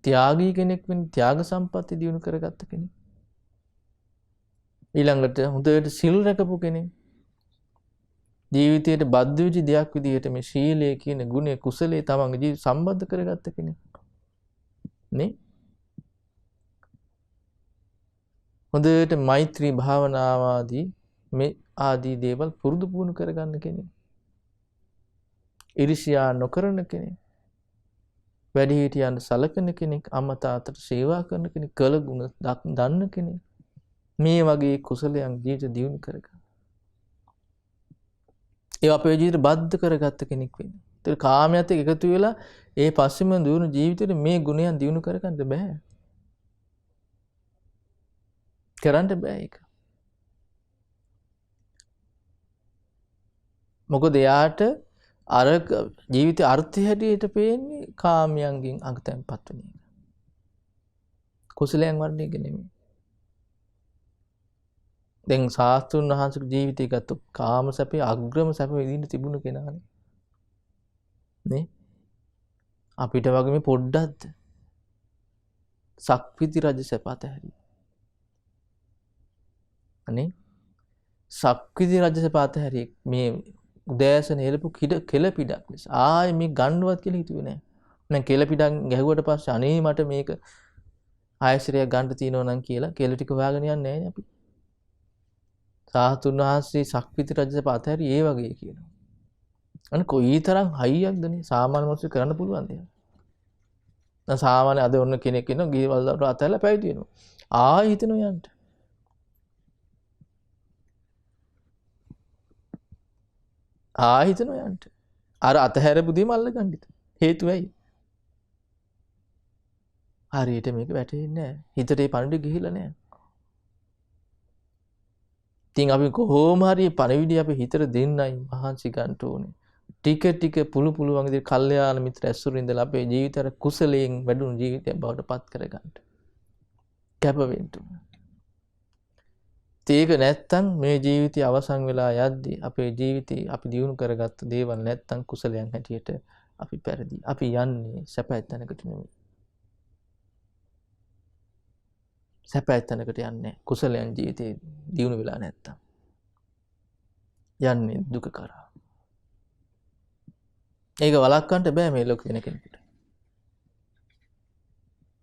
ත්‍යාගී කෙනෙක් වෙන ත්‍යාග සම්පatti දියුණු කරගත්ත කෙනෙක්. ඊළඟට හොඳට සිල් රැකපු කෙනෙක්. ජීවිතයට බද්ධ වෙච්ච දෙයක් විදිහට මේ ශීලය කියන ගුණය කුසලයේ තමන්ගේ ජීවිත සම්බන්ධ කරගත්ත කෙනෙක්. නේ? හොඳට මෛත්‍රී භාවනාව ආදී මේ ආදී දේවල් පුරුදු පුහුණු කරගන්න කෙනෙක්. ඉරිසියා නොකරන කෙනෙක්. වැඩිහිටියන්ට සලකන කෙනෙක්, අම්මා තාත්තට සේවා කරන කෙනෙක්, කළ ගුණ දන්න කෙනෙක්. මේ වගේ කුසලයන් ජීවිත දියුණු කරගන්න. ඒ අපේ ජීවිත බද්ධ කරගත්ත කෙනෙක් වෙන්න. ඒක කාමයට එකතු වෙලා ඒ පස්සෙම දියුණු ජීවිතේ මේ ගුණයන් දියුණු කරගන්න බෑ. කරන්න බෑ ඒක. මොකද එයාට අර ජීවිතයේ අර්ථය හැටියට පේන්නේ කාමයන්ගෙන් අගතැන්පත් වෙන එක. කුසලයන් වර්ධනය නෙමෙයි. දැන් සාස්තුන් වහන්සේගේ ජීවිතය ගත්ත කාම සැපේ අග්‍රම සැප විඳින්න තිබුණ කෙනානේ. නේ? අපිට වගේ මේ පොඩ්ඩක්ද සක්විති රජ සැප අතහැරියා. අනේ සක්විති රජ සැප අතහැරියේ මේ උදෑසන හෙලපු කෙල පිටක් නිසා. ආයේ මේ ගන්නවත් කියලා හිතුවේ නෑ. දැන් කෙල පිටක් ගැහුවට පස්සේ අනේ මට මේක ආයශ්‍රයක් ගන්න තියෙනවා නම් කියලා කෙල ටික හොයාගෙන යන්නේ නෑනේ අපි. සාතුන් වහන්සේ සක්විති රජ සැප අතහැරියේ ඒ වගේ කියනවා. අනේ කොයිතරම් හයියක්ද නේ සාමාන්‍ය මිනිස්සු කරන්න පුළුවන් දෙයක්. දැන් සාමාන්‍ය අද ඔන්න කෙනෙක් ඉන්නවා ගිහවල් දවල්ට අතහැරලා පැවිදි වෙනවා. ආයෙ හිතනවා යන්න. හිතනවා යන්න. අර අතහැරපු දේම අල්ලගන්න හිත. හේතුව ඇයි? හරියට මේක වැටෙන්නේ නැහැ. හිතට ඒ පණිවිඩය ගිහිලා නැහැ. ඉතින් අපි කොහොම හරි පණිවිඩය අපි හිතට දෙන්නයි මහන්සි ගන්න ඕනේ. ටික ටික පුළුවන් විදිහට කල්යාණ මිත්‍ර ඇසුරින් ඉඳලා අපේ ජීවිතය කුසලයෙන් වැඩුණු ජීවිතයක් බවට පත් කරගන්න. කැප වෙන්න ඕනේ. ඒක නැත්තම් මේ ජීවිතය අවසන් වෙලා යද්දී අපේ ජීවිතේ අපි දියුණු කරගත්ත දේවල් නැත්තම් කුසලයන් හැටියට අපි පෙරදී. අපි යන්නේ සැපයතනකට නෙමෙයි. සැපයතනකට යන්නේ කුසලයන් ජීවිතේ දියුණු වෙලා නැත්තම්. යන්නේ දුක කරා. ඒක වළක්වන්න බෑ මේ ලෝකෙ කෙනෙකුට.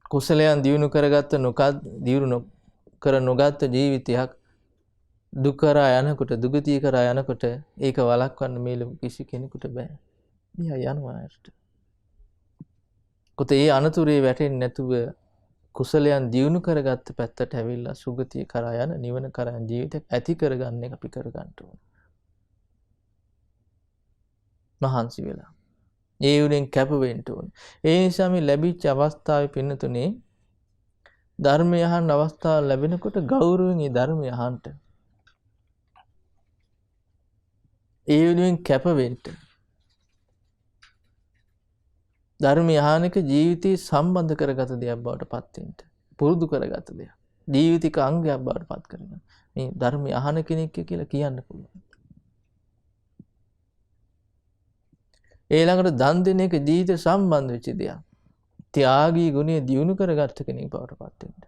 කුසලයන් දියුණු කරගත්ත දියුණු කර නොගත්ත ජීවිතයක් දුක කරා යනකොට දුගතිය කරා යනකොට ඒක වළක්වන්න මේ ලෝකෙ කිසි කෙනෙකුට බෑ. මෙයා යනවා ඇට. කොතේ ඒ අනතුරේ වැටෙන්නේ නැතුව කුසලයන් දියුණු කරගත්ත පැත්තට ඇවිල්ලා සුගතිය කරා යන නිවන කරා යන ජීවිතයක් ඇති කරගන්න එක අපි කරගන්න ඕන. මහන්සි වෙලා. ඒ උනෙන් කැප වෙන්න ඕන. ඒ නිසා මේ ලැබිච්ච අවස්ථාවේ පින්නතුනේ ධර්මය අහන්න අවස්ථාව ලැබෙනකොට ගෞරවයෙන් මේ ධර්මය අහන්න. ඒ වෙනුවෙන් කැප වෙන්න. ධර්මය අහනක ජීවිතේ සම්බන්ධ කරගත දෙයක් බවට පත් වෙන්න. පුරුදු කරගත දෙයක්. ජීවිතික අංගයක් බවට පත් කරගන්න. මේ ධර්මය අහන කෙනෙක් කියලා කියන්න පුළුවන්. ඊළඟට දන් දෙන එක ජීවිත සම්බන්ධ වෙච්ච දෙයක්. ත්‍යාගී ගුණය දියුණු කරගත්ත කෙනෙක් බවට පත් වෙන්න.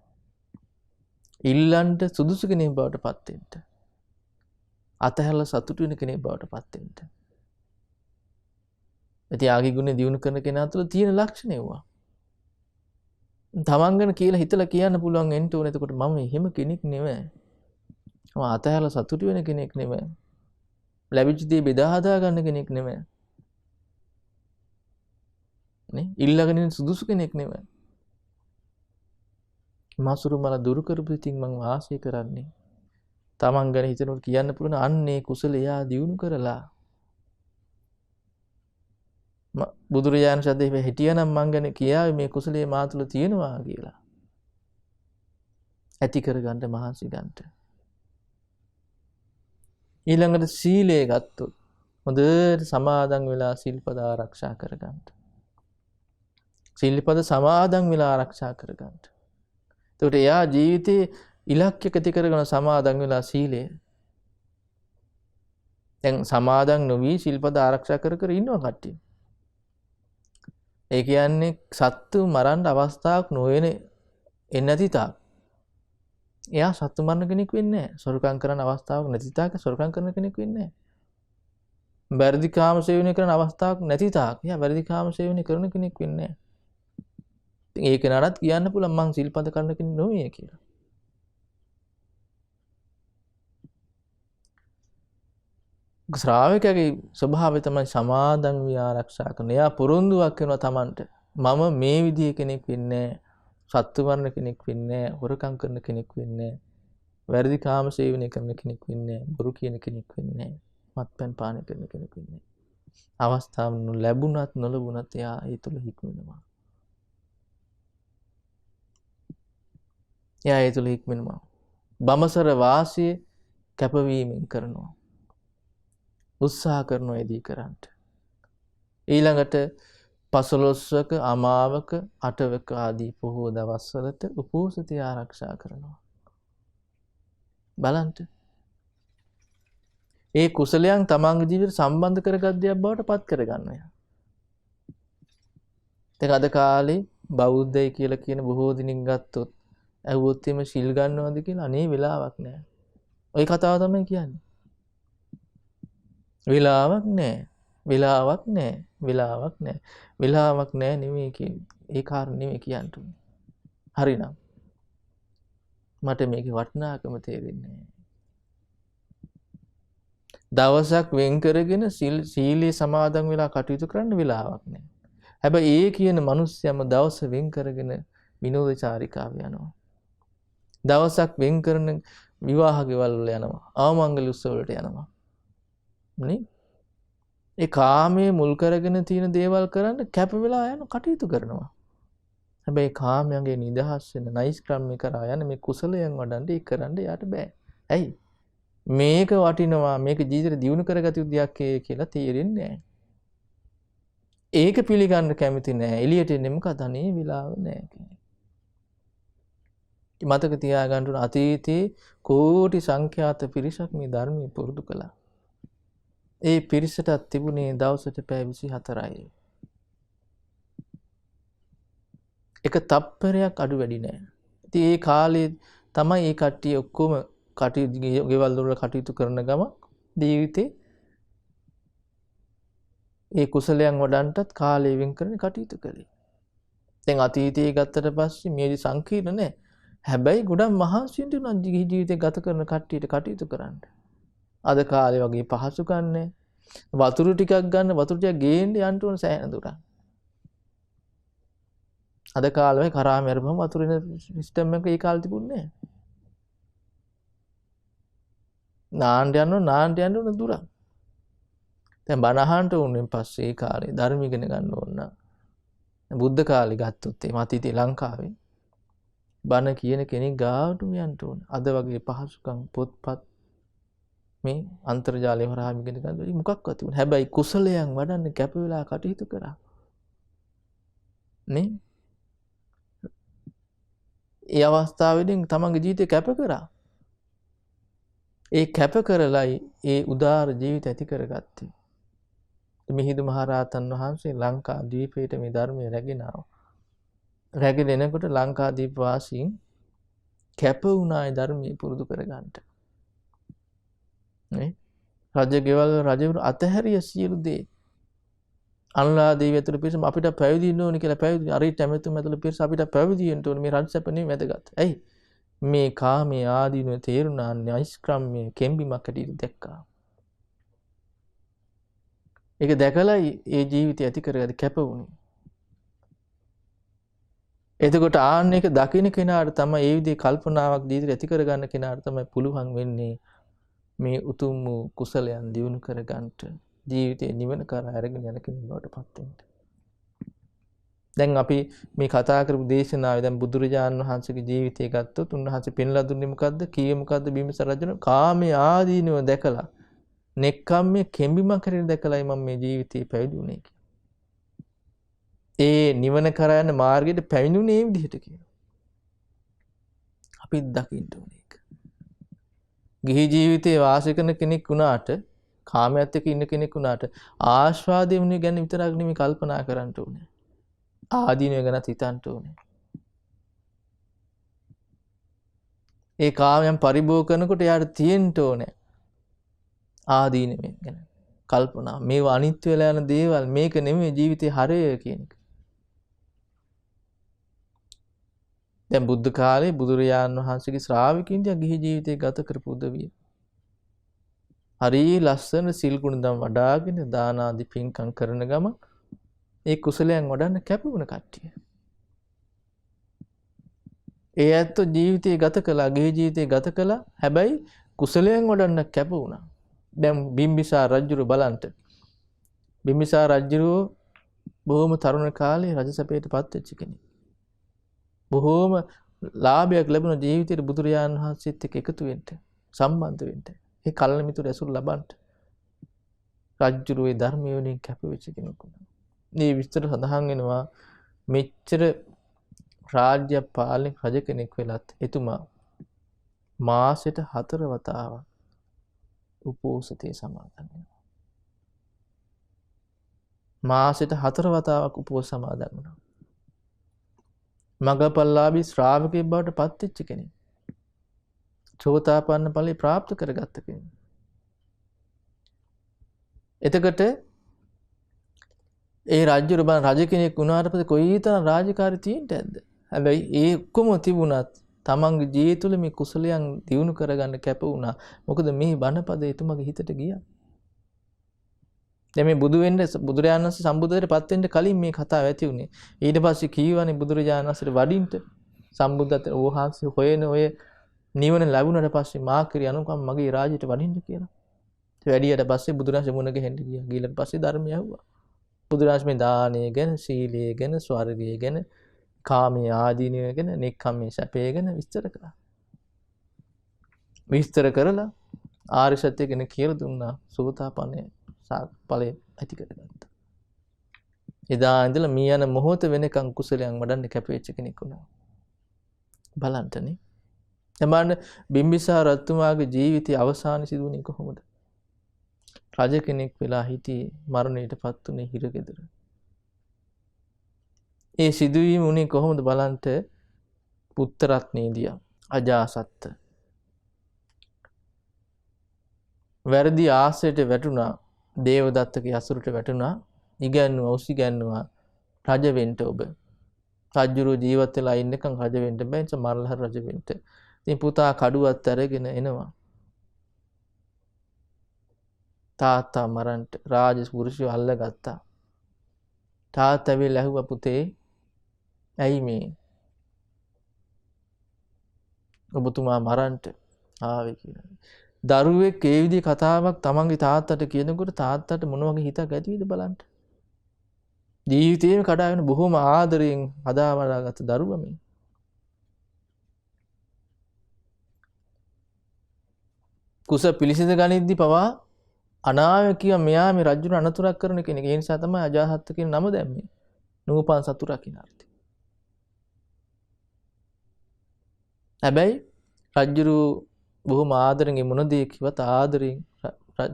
ඉල්ලන්ට සුදුසු කෙනෙක් බවට පත් වෙන්න. අතහැරලා සතුටු වෙන කෙනෙක් බවට පත් වෙන්න. ත්‍යාගී ගුණය දියුණු කරන කෙනා තුළ තියෙන ලක්ෂණ ඒවා. තමන් ගැන කියලා හිතලා කියන්න පුළුවන් වෙන්න ඕනේ. එතකොට මම එහෙම කෙනෙක් නෙවෙයි. මම අතහැරලා සතුටු වෙන කෙනෙක් නෙවෙයි. ලැබිච්ච දේ බෙදා හදා ගන්න කෙනෙක් නෙවෙයි. නේ ඉල්ලගෙන ඉන්න සුදුසු කෙනෙක් නෙවෙයි. මාසුරු මල දුරු කරපු ඉතින් මම ආශය කරන්නේ තමන් ගැන හිතනකොට කියන්න පුළුවන් අන්නේ කුසලයා දියුණු කරලා බුදුරජාණන් ශ්‍රද්ධාවේ හිටියනම් මං ගැන කියාවේ මේ කුසලයේ මා තුළ තියෙනවා කියලා. ඇති කරගන්න මහන්සි ගන්නට. ඊළඟට සීලය ගත්තොත් හොඳට සමාදන් වෙලා සිල්පද ආරක්ෂා කරගන්න. සිල්පද සමාදන් වෙලා ආරක්ෂා කරගන්න. එතකොට එයා ජීවිතේ ඉලක්කයක් ඇති කරගෙන සමාදන් වෙලා සීලය. දැන් සමාදන් නොවි සිල්පද ආරක්ෂා කර කර ඉන්නවා කට්ටිය. ඒ කියන්නේ සත්තු මරන්න අවස්ථාවක් නොවන එන්නේ නැති තාක්. එයා සත්තු මරන කෙනෙක් වෙන්නේ නැහැ. සොරකම් කරන අවස්ථාවක් නැති තාක් සොරකම් කරන කෙනෙක් වෙන්නේ නැහැ. වැරදි කාම සේවනය කරන අවස්ථාවක් නැති තාක් එයා වැරදි කාම සේවනය කරන කෙනෙක් වෙන්නේ නැහැ. ඉතින් ඒක නරත් කියන්න පුළුවන් මං සිල්පද කරන කෙනෙක් නෙවෙයි කියලා. ශ්‍රාවකයාගේ ස්වභාවය තමයි සමාදන් වී ආරක්ෂා කරන. එයා පොරොන්දුවක් වෙනවා Tamanට. මම මේ විදිහේ කෙනෙක් වෙන්නේ නැහැ. සත්තු මරණ කෙනෙක් වෙන්නේ නැහැ. හොරකම් කරන කෙනෙක් වෙන්නේ නැහැ. වැරදි කාම සේවනය කරන කෙනෙක් වෙන්නේ නැහැ. බොරු කියන කෙනෙක් වෙන්නේ නැහැ. මත්පැන් පානය කරන කෙනෙක් වෙන්නේ නැහැ. අවස්ථාව ලැබුණත් නොලැබුණත් එයා ඒ තුල හික්මෙනවා. එයා ඒ තුල හික්මෙනවා. බමසර වාසිය කැපවීමෙන් කරනවා. උත්සාහ කරනවා එදී කරන්නට. ඊළඟට පසළොස්වක අමාවක අටවක ආදී පොහෝ දවස්වලට උපෝසථය ආරක්ෂා කරනවා. බලන්න. ඒ කුසලයන් තමන්ගේ ජීවිතයට සම්බන්ධ කරගත් දෙයක් බවට පත් කරගන්නවා. දැන් අද කාලේ බෞද්ධයි කියලා කියන බොහෝ දිනින් ගත්තොත් ඇහුවොත් එimhe සිල් ගන්නවද කියලා අනේ වෙලාවක් නැහැ. ওই කතාව තමයි කියන්නේ. වෙලාවක් නැහැ. වෙලාවක් නැහැ. වෙලාවක් නැහැ. වෙලාවක් නැහැ නෙමෙයි කියන්නේ. ඒ කාරණේ නෙමෙයි කියන්න. හරිනම් මට මේකේ වටිනාකම තේරෙන්නේ නැහැ. දවසක් වෙන් කරගෙන සීලේ සමාදන් වෙලා කටයුතු කරන්න වෙලාවක් නැහැ. හැබැයි ඒ කියන මිනිස්සයම දවස වෙන් කරගෙන විනෝද චාරිකාව යනවා. දවසක් වෙන් කරන විවාහ ගෙවල් වල යනවා. ආමංගල උත්සව වලට යනවා. නේ? ඒ කාමයේ මුල් කරගෙන තියෙන දේවල් කරන්න කැප වෙලා යන කටයුතු කරනවා. හැබැයි කාමයන්ගේ නිදහස් වෙන නයිස් ක්‍රම කරා යන මේ කුසලයන් වඩන්න ඒක කරන්න යාට බෑ. ඇයි? මේක වටිනවා මේක ජීවිතේ දියුණු කරගත යුතු දෙයක් කියලා තේරෙන්නේ නැහැ. ඒක පිළිගන්න කැමති නැහැ. එළියට එන්නේ මොකද? අනේ විලාව නැහැ කියන්නේ. මතක තියාගන්න ඕන අතීතේ කෝටි සංඛ්‍යාත පිරිසක් මේ ධර්මයේ පුරුදු කළා. ඒ පිරිසටත් තිබුණේ දවසට පැය 24යි. එක තප්පරයක් අඩු වැඩි නැහැ. ඉතින් ඒ කාලේ තමයි මේ කට්ටිය ඔක්කොම කටයුතු ගෙවල් වල කටයුතු කරන ගම ජීවිතේ ඒ කුසලයන් වඩන්ටත් කාලය වෙන් කරගෙන කටයුතු කළේ. දැන් අතීතයේ ගත්තට පස්සේ මේ සංකීර්ණ නැහැ. හැබැයි ගොඩක් මහන්සියෙන් උනන් ජීවිතේ ගත කරන කට්ටියට කටයුතු කරන්න. අද කාලේ වගේ පහසුකම් නැහැ. වතුර ටිකක් ගන්න වතුර ටික ගේන්න යන්න ඕන සෑහෙන දුරක්. අද කාලේ කරාම යරපම වතුර එන සිස්ටම් එක ඒ කාලේ තිබුණේ නැහැ. නාන්න යන්න දුරක්. දැන් බණ අහන්න උන්නේ පස්සේ ඒ කාලේ ධර්ම ඉගෙන ගන්න ඕන. බුද්ධ කාලේ ගත්තොත් ඒ අතීතේ ලංකාවේ බණ කියන කෙනෙක් ගාවටම යන්න ඕන. අද වගේ පහසුකම් පොත්පත් මේ අන්තර්ජාලය හරහා ඉගෙන ගන්න මොකක්වත් තිබුණේ. හැබැයි කුසලයන් වඩන්න කැප වෙලා කටයුතු කරා. නේ? ඒ අවස්ථාවේදී තමන්ගේ ජීවිතේ කැප කරා. ඒ කැප කරලයි ඒ උදාර ජීවිත ඇති කරගත්තේ. මිහිඳු මහරහතන් වහන්සේ ලංකා දීපේට මේ ධර්මය රැගෙන ආවා. රැගෙන එනකොට ලංකා දීප වාසීන් කැප වුණා ඒ ධර්මයේ පුරුදු කරගන්නට. නේ? රජගෙවල් රජවරු අතහැරිය සියලු දේ. අනුලා දේවිය ඇතුළු පිරිස අපිට පැවිදි වෙන්න ඕනේ කියලා පැවිදි අරිට ඇමතුම් ඇතුළු පිරිස අපිට පැවිදි වෙන්න ඕනේ මේ රජසැප නෙමෙයි වැදගත්. ඇයි? මේ කාමයේ ආදීනව තේරුණා නයිස්ක්‍රම්යේ කෙම්බිමක් ඇටියට දැක්කා. ඒක දැකලා ඒ ජීවිතය ඇති කරගන්න කැප වුණේ. එතකොට ආන්න එක දකින්න කෙනාට තමයි ඒ විදිහේ කල්පනාවක් ජීවිතය ඇති කරගන්න කෙනාට තමයි පුළුවන් වෙන්නේ මේ උතුම් වූ කුසලයන් දියුණු කරගන්නට ජීවිතේ නිවන කරා අරගෙන යන කෙනෙක් බවට පත් වෙන්න. දැන් අපි මේ කතා කරපු දේශනාවේ දැන් බුදුරජාණන් වහන්සේගේ ජීවිතය ගත්තොත් උන්වහන්සේ පෙන්ලා දුන්නේ මොකද්ද? කීයේ මොකද්ද? බිම්බිසාර රජුන කාමයේ ආදීනව දැකලා නෙක්ඛම්මයේ කෙම්බිමක් හැරෙන්න දැකලායි මම මේ ජීවිතේ පැවිදි වුණේ කියලා. ඒ නිවන කරා යන මාර්ගයට පැමිණුනේ මේ විදිහට කියනවා. අපිත් දකින්න ඕනේ ඒක. ගිහි ජීවිතේ වාසය කරන කෙනෙක් වුණාට, කාමයට එක්ක ඉන්න කෙනෙක් වුණාට ආස්වාදයේ වුණේ ගැන විතරක් නෙමෙයි කල්පනා කරන්න ඕනේ. ආදීනව ගැනත් හිතන්න ඕනේ. ඒ කාමයන් පරිභෝග කරනකොට යාට තියෙන්න ඕනේ ආදීනව ගැන කල්පනා. මේවා අනිත්‍ය වෙලා යන දේවල්, මේක නෙමෙයි ජීවිතේ හරය කියන එක. දැන් බුද්ධ කාලේ බුදුරජාණන් වහන්සේගේ ශ්‍රාවකින් ගිහි ජීවිතේ ගත කරපු උදවිය. හරි ලස්සන සිල් ගුණ දම් වඩාගෙන දාන ආදී පින්කම් කරන ගම ඒ කුසලයන් වඩන්න කැපවුණ කට්ටිය. ඒ ඇත්තෝ ජීවිතේ ගත කළා, ගිහි ජීවිතේ ගත කළා. හැබැයි කුසලයන් වඩන්න කැපවුණා. දැන් බිම්බිසාර රජුව බලන්න. බිම්බිසාර රජුව බොහොම තරුණ කාලේ රජසපයට පත් වෙච්ච කෙනෙක්. බොහෝම ලාභයක් ලැබුණ ජීවිතේට බුදුරජාණන් වහන්සේත් එක්ක එකතු වෙන්න, සම්බන්ධ වෙන්න. ඒ කල්න මිතුරු ඇසුරු ලබන්න. රජුගේ ධර්මය වලින් කැපවෙච්ච කෙනෙක් වුණා. මේ විස්තර සඳහන් වෙනවා මෙච්චර රාජ්‍ය පාලන රජ කෙනෙක් වෙලත් එතුමා මාසෙට 4 වතාවක් උපෝසතේ සමාදන් වෙනවා. මාසෙට 4 වතාවක් උපෝස සමාදන් වෙනවා. මගපල්ලාභී ශ්‍රාවකයෙක් බවට පත් වෙච්ච කෙනෙක්. සෝතාපන්න ඵලෙ ප්‍රාප්ත කරගත්ත කෙනෙක්. එතකොට ඒ රාජ්‍ය රබන් රජ කෙනෙක් වුණාට පස්සේ කොයිතරම් රාජකාරී තියෙන්නද ඇද්ද? හැබැයි ඒ ඔක්කොම තිබුණත් තමන්ගේ ජීවිතය තුළ මේ කුසලයන් දියුණු කරගන්න කැප වුණා. මොකද මේ බණපද එතුමගේ හිතට ගියා. දැන් මේ බුදු වෙන්න බුදුරජාණන් වහන්සේ සම්බුද්ධත්වයට පත් වෙන්න කලින් මේ කතාව ඇති උනේ. ඊට පස්සේ කීවනේ බුදුරජාණන් වහන්සේට වඩින්න සම්බුද්ධත්වයට ඕහාන්සේ හොයන ඔය නිවන ලැබුණාට පස්සේ මා කිරි අනුකම් මගේ රාජ්‍යයට වඩින්න කියලා. ඒ වැඩියට පස්සේ බුදුරජාණන් මුණ ගැහෙන්න ගියා. ගිහලා පස්සේ ධර්මය ඇහුවා. බුදුරජාණන් මේ දානය ගැන, සීලය ගැන, ස්වර්ගය ගැන, කාමයේ ආදීනව ගැන, නෙක්ඛම්මේ සැපය ගැන විස්තර කළා. විස්තර කරලා ආර්ය සත්‍ය ගැන කියලා දුන්නා. සෝතාපන්නය ඵලය ඇති කරගත්තා. එදා ඉඳලා මේ යන මොහොත වෙනකන් කුසලයන් වඩන්න කැපෙච්ච කෙනෙක් වුණා. බලන්නනේ. එමන් බිම්බිසාර රජතුමාගේ ජීවිතයේ අවසාන සිදුවුනේ කොහොමද? රජ කෙනෙක් වෙලා හිටියේ මරණයටපත් උනේ හිරගෙදර. ඒ සිදුවීම උනේ කොහොමද බලන්ට පුත්තරත්නේදියා අජාසත්ත වැරදි ආශ්‍රයට වැටුණා. දේවදත්තගේ අසුරට වැටුණා. ඉගැන්නුවා, උසිගැන්නුවා රජ වෙන්න ඔබ. රජුරු ජීවත් වෙලා ඉන්නකම් රජ වෙන්න බෑ. ඒ මරලහ රජ වෙන්න. ඉතින් පුතා කඩුවත් අරගෙන එනවා. තාත්තා මරන්ට රාජ පුරුෂය අල්ලගත්තා. තාත්තා වෙලා ඇහුවා පුතේ ඇයි මේ ඔබතුමා මරන්ට ආවේ කියලා. දරුවෙක් ඒ විදිහේ කතාවක් තමන්ගේ තාත්තට කියනකොට තාත්තට මොන වගේ හිතක් ඇතිවේද බලන්න. ජීවිතේම කඩාගෙන බොහොම ආදරයෙන් හදාවලාගත්ත දරුවා මේ. කුස පිළිසිඳ ගනිද්දි පවා අනාවැකිය මෙයා මේ රජුන අනතුරක් කරන කෙනෙක්. ඒ නිසා තමයි අජාසත්ත කියන නම දැම්මේ. නූපන් සතුරා කියන අර්ථය. හැබැයි රජුරු බොහොම ආදරෙන් මොන දේ කිව්වත් ආදරෙන්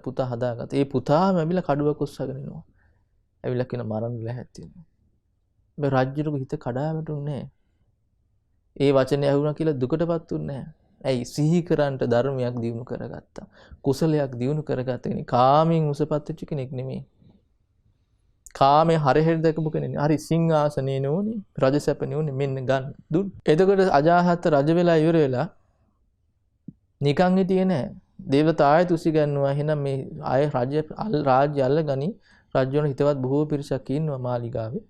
පුතා හදාගත්තා. ඒ පුතාම ඇවිල්ලා කඩුවක් උස්සගෙන එනවා. ඇවිල්ලා කියන මරන්න ලැහැත් වෙනවා. මේ රජුගේ හිත කඩා වැටුන්නේ නැහැ. ඒ වචනේ ඇහුණා කියලා දුකටපත් උන්නේ නැහැ. ඇයි සිහි කරන්ට ධර්මයක් දියුණු කරගත්තා. කුසලයක් දියුණු කරගත්ත කෙනෙක්. කාමෙන් උසපත් වෙච්ච කෙනෙක් නෙමෙයි. කාමේ හරහෙර දැකපු කෙනෙක් නෙමෙයි. හරි සිංහාසනේ නෝනේ, රජසැප නෝනේ මෙන්න ගන්න දුන්. එතකොට අජාසත් රජ වෙලා ඉවර වෙලා නිකන් හිටියේ නැහැ. දේවතා ආයත උසි ගන්නවා. එහෙනම් මේ ආය රාජ්‍ය අල්ලගනි. රජුන හිතවත් බොහෝ පිරිසක් ඉන්නවා මාලිගාවේ.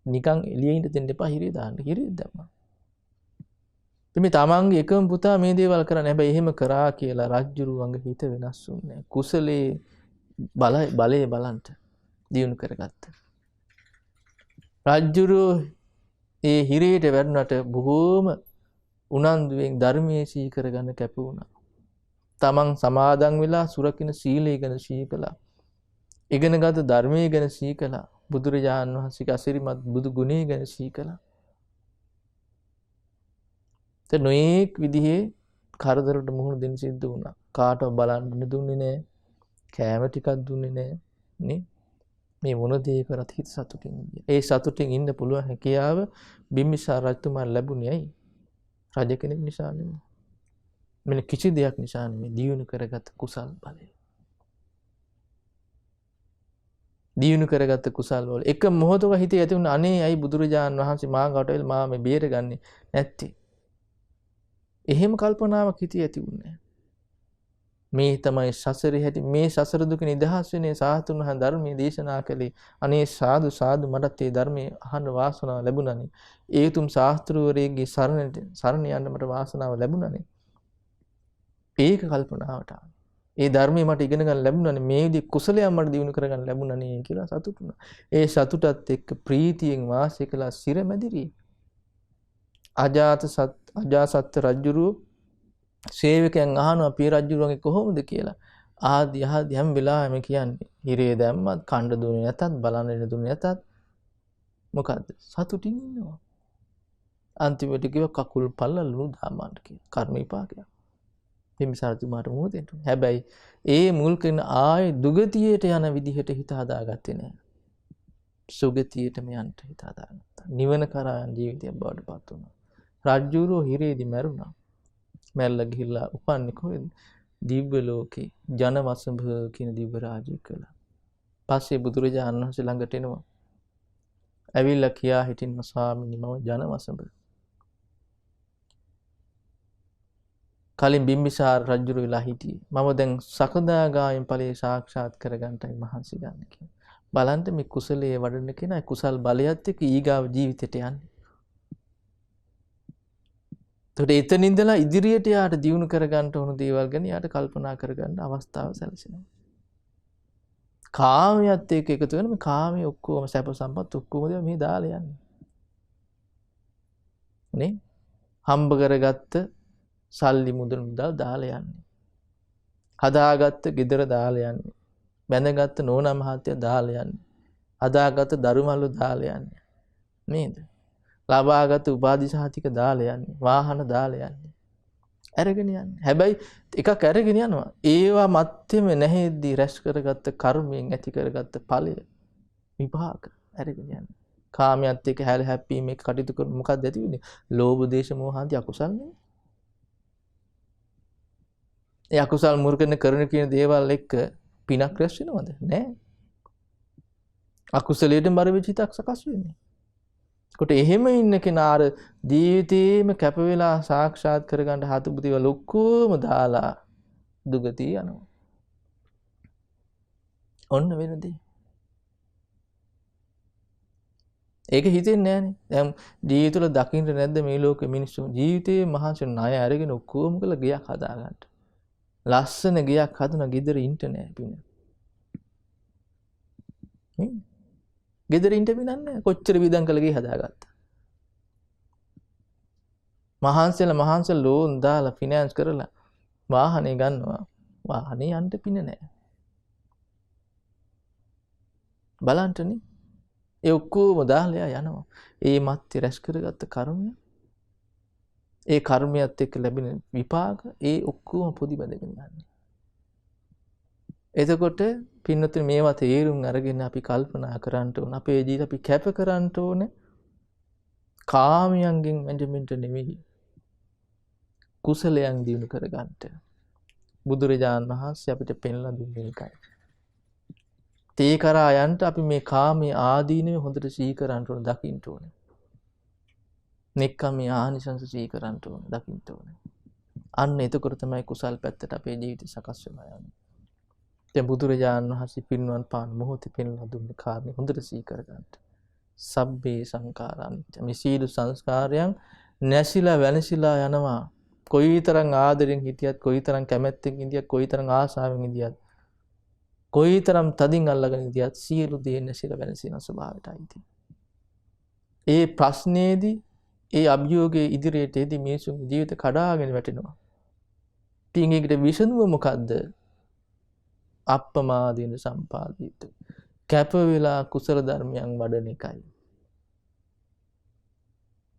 නිකන් එළියේ ඉඳ දෙන්න එපා හිරේ දාන්න. හිරේ දැම්මා. මේ තමන්ගේ එකම පුතා මේ දේවල් කරන්නේ. හැබැයි එහෙම කරා කියලා රජුරුවන්ගේ හිත වෙනස් වුනේ නැහැ. කුසලේ බලේ බලන්ට දියුණු කරගත්තා. රජුරුව ඒ හිරේට වැටුණට බොහෝම උනන්දුවෙන් ධර්මයේ සිහි කරගන්න කැප වුණා. තමන් සමාදන් වෙලා සුරකින්න සීලය ගැන සිහි කළා. ඉගෙනගත් ධර්මයේ ගැන සිහි කළා. බුදුරජාණන් වහන්සේගේ අසිරිමත් බුදු ගුණය ගැන සිහි කළා. නොයෙක් විදිහේ කරදරට මුහුණ දෙන්න සිද්ධ වුණා. කාටවත් බලන්න දුන්නේ නැහැ. කෑම ටිකක් දුන්නේ නැහැ. නේ? මේ මොන දේ කරත් හිත සතුටින් ඉන්නේ. ඒ සතුටින් ඉන්න පුළුවන් හැකියාව බිම්බිසාර රජතුමා ලැබුණේ ඇයි? රජ කෙනෙක් නිසා නෙමෙයි. මෙන්න කිසි දෙයක් නිසා නෙමෙයි. දියුණු කරගත් කුසල් බලය. දියුණු කරගත්ත කුසල් වල එක මොහොතක හිතේ ඇති වුණ අනේ ඇයි බුදුරජාණන් වහන්සේ මාකට මා මේ බේරගන්නේ නැත්තේ? එහෙම කල්පනාවක් හිතේ ඇති වුණේ. මේ තමයි සසරේ හැටි. මේ සසර දුක නිදහස් වෙන්නේ සාතුන් වහන්සේ ධර්මයේ දේශනා කළේ. අනේ සාදු සාදු මටත් මේ ධර්මයේ අහන්න වාසනාව ලැබුණානේ. ඒ තුම් ශාස්ත්‍රවරයෙක්ගේ සරණ යන්න මට වාසනාව ලැබුණානේ. ඒක කල්පනාවට ආවා. ඒ ධර්මයේ මට ඉගෙන ගන්න ලැබුණානේ. මේ විදිහ කුසලයක් මට දිනු කරගන්න ලැබුණානේ කියලා සතුටු වුණා. ඒ සතුටත් එක්ක ප්‍රීතියෙන් වාසය කළා සිරමැදිරි. අජාසත් රජුරු සේවකයන් අහනවා පිය රජුරුවන්ගේ කොහොමද කියලා. ආදී හැම වෙලාවෙම කියන්නේ හිරේ දැම්මත් කණ්ඩ දුන්නේ නැතත් බලන්න දුන්නේ නැතත් මොකද්ද සතුටින් ඉන්නවා. අන්තිමට කිව්ව කකුල් පල්ලලු දාමන්න කියලා. කර්ම විපාකයක්. බිම්බිසාරතුමාට මොහොත දෙන්න. හැබැයි ඒ මුල් කරන ආයේ දුගතියට යන විදිහට හිත හදාගත්තේ නැහැ. සුගතියටම යන්න හිත හදාගත්තා. නිවන කරා යන ජීවිතයක් බවට පත් වුණා. රජුරුව හිරේදී මැරුණා. මැරලා ගිහිල්ලා උපන්නේ කොහෙද? දිව්‍ය ලෝකේ ජනවසභ කියන දිව්‍ය රාජ්‍ය කළා. පස්සේ බුදුරජාණන් වහන්සේ ළඟට එනවා. ඇවිල්ලා කියා හිටින්න ස්වාමීනි මම ජනවසභ. කලින් බිම්බිසාර රජුරු වෙලා හිටියේ. මම දැන් සකදාගාමී ඵලයේ සාක්ෂාත් කරගන්නයි මහන්සි ගන්න කියලා. බලන්න මේ කුසලයේ වඩන කෙනා කුසල් බලයත් එක්ක ඊගාව ජීවිතයට යන්නේ. එතකොට එතන ඉඳලා ඉදිරියට යාට දියුණු කරගන්න ඕන දේවල් ගැන යාට කල්පනා කරගන්න අවස්ථාව සැලසෙනවා. කාමයට එක්ක එකතු වෙන මේ කාමයේ ඔක්කොම සැප සම්පත් ඔක්කොම දේවල් මේ දාලා යන්නේ. නේ? හම්බ කරගත්ත සල්ලි මුදල් දාලා යන්නේ. හදාගත්ත ගෙදර දාලා යන්නේ. බැඳගත්ත නෝනා මහත්තයා දාලා යන්නේ. හදාගත්ත දරුමල්ලු දාලා යන්නේ. නේද? ලබාගත් උපාධි සහතික දාලා යන්නේ. වාහන දාලා යන්නේ. අරගෙන යන්නේ. හැබැයි එකක් අරගෙන යනවා. ඒවා මැත්තේම නැහෙද්දී රැස් කරගත්ත කර්මයෙන් ඇති කරගත්ත ඵලය විපාක අරගෙන යන්නේ. කාමයට එක්ක හැල හැප්පීමේ කටයුතු කරන මොකක්ද ඇති වෙන්නේ? ලෝභ දේශ මොහ ආදී අකුසල් නේ. ඒ අකුසල් මුර්ගන කරන කියන දේවල් එක්ක පිනක් රැස් වෙනවද? නෑ. අකුසලයෙන් බර වෙච්ච හිතක් සකස් වෙන්නේ. කොට එහෙම ඉන්න කෙනා අර ජීවිතේම කැප වෙලා සාක්ෂාත් කරගන්න හතුබු දේවල් ඔක්කොම දාලා දුගතිය යනවා. ඔන්න වෙනදී. ඒක හිතෙන්නේ නෑනේ. දැන් ජීවිතවල දකින්න නැද්ද මේ ලෝකෙ මිනිස්සු ජීවිතේ මහා ණය අරගෙන ඔක්කොම කළ ගයක් හදාගන්න. ලස්සන ගයක් හදුනා ගෙදර ඉන්න නෑ පින. ගෙදර ඉන්න පිනක් නෑ. කොච්චර විදන් කළ ගේ හදාගත්තා. මහන්සියලා ලෝන් දාලා ෆිනෑන්ස් කරලා වාහනේ ගන්නවා. වාහනේ යන්න පින නෑ. බලන්නනේ. ඒ ඔක්කොම දාලා යනවා. ඒ මැත්තේ රැස් කරගත්ත කර්මය ඒ කර්මයට එක්ක ලැබෙන විපාක ඒ ඔක්කොම පොදි බැඳගෙන යන්නේ. එතකොට පින්නතුනේ මේවා තේරුම් අරගෙන අපි කල්පනා කරන්න ඕන අපේ ජීවිත අපි කැප කරන්න ඕන කාමයන්ගෙන් මැජමෙන්ට නෙවෙයි කුසලයන් දිනු කරගන්නට. බුදුරජාණන් වහන්සේ අපිට පෙන්ලා දුන්නේ ඒකයි. තේ කරා යන්න අපි මේ කාමයේ ආදීනව හොඳට සිහි කරන්න ඕන දකින්න ඕනේ. නෙක්ඛම්මී ආනිසංස සිහි කරන්න ඕනේ දකින්න ඕනේ. අන්න එතකොට තමයි කුසල් පැත්තට අපේ ජීවිතය සකස් වෙලා යන්නේ. දැන් බුදුරජාණන් වහන්සේ පිරිනුවන් පාන මොහොතේ පෙන්ලා දුන්න කාරණේ හොඳට සිහි කරගන්න. සබ්බේ සංඛාරා අනිච්ච. මේ සීල සංස්කාරයන් නැසිලා වෙනසිලා යනවා. කොයිතරම් ආදරෙන් හිටියත් කොයිතරම් කැමැත්තෙන් හිටියත් කොයිතරම් ආසාවෙන් හිටියත් කොයිතරම් තදින් අල්ලගෙන හිටියත් සියලු දේ නැසිලා වෙනසින ස්වභාවයටයි තියෙන්නේ. ඒ ප්‍රශ්නේදී ඒ අභියෝගයේ ඉදිරියට එදී මිනිසුන්ගේ ජීවිත කඩාගෙන වැටෙනවා. ඉතින් ඒකට විසඳුම මොකද්ද? අප්පමාදීන සම්පාදිත. කැප වෙලා කුසල ධර්මයන් වඩන එකයි.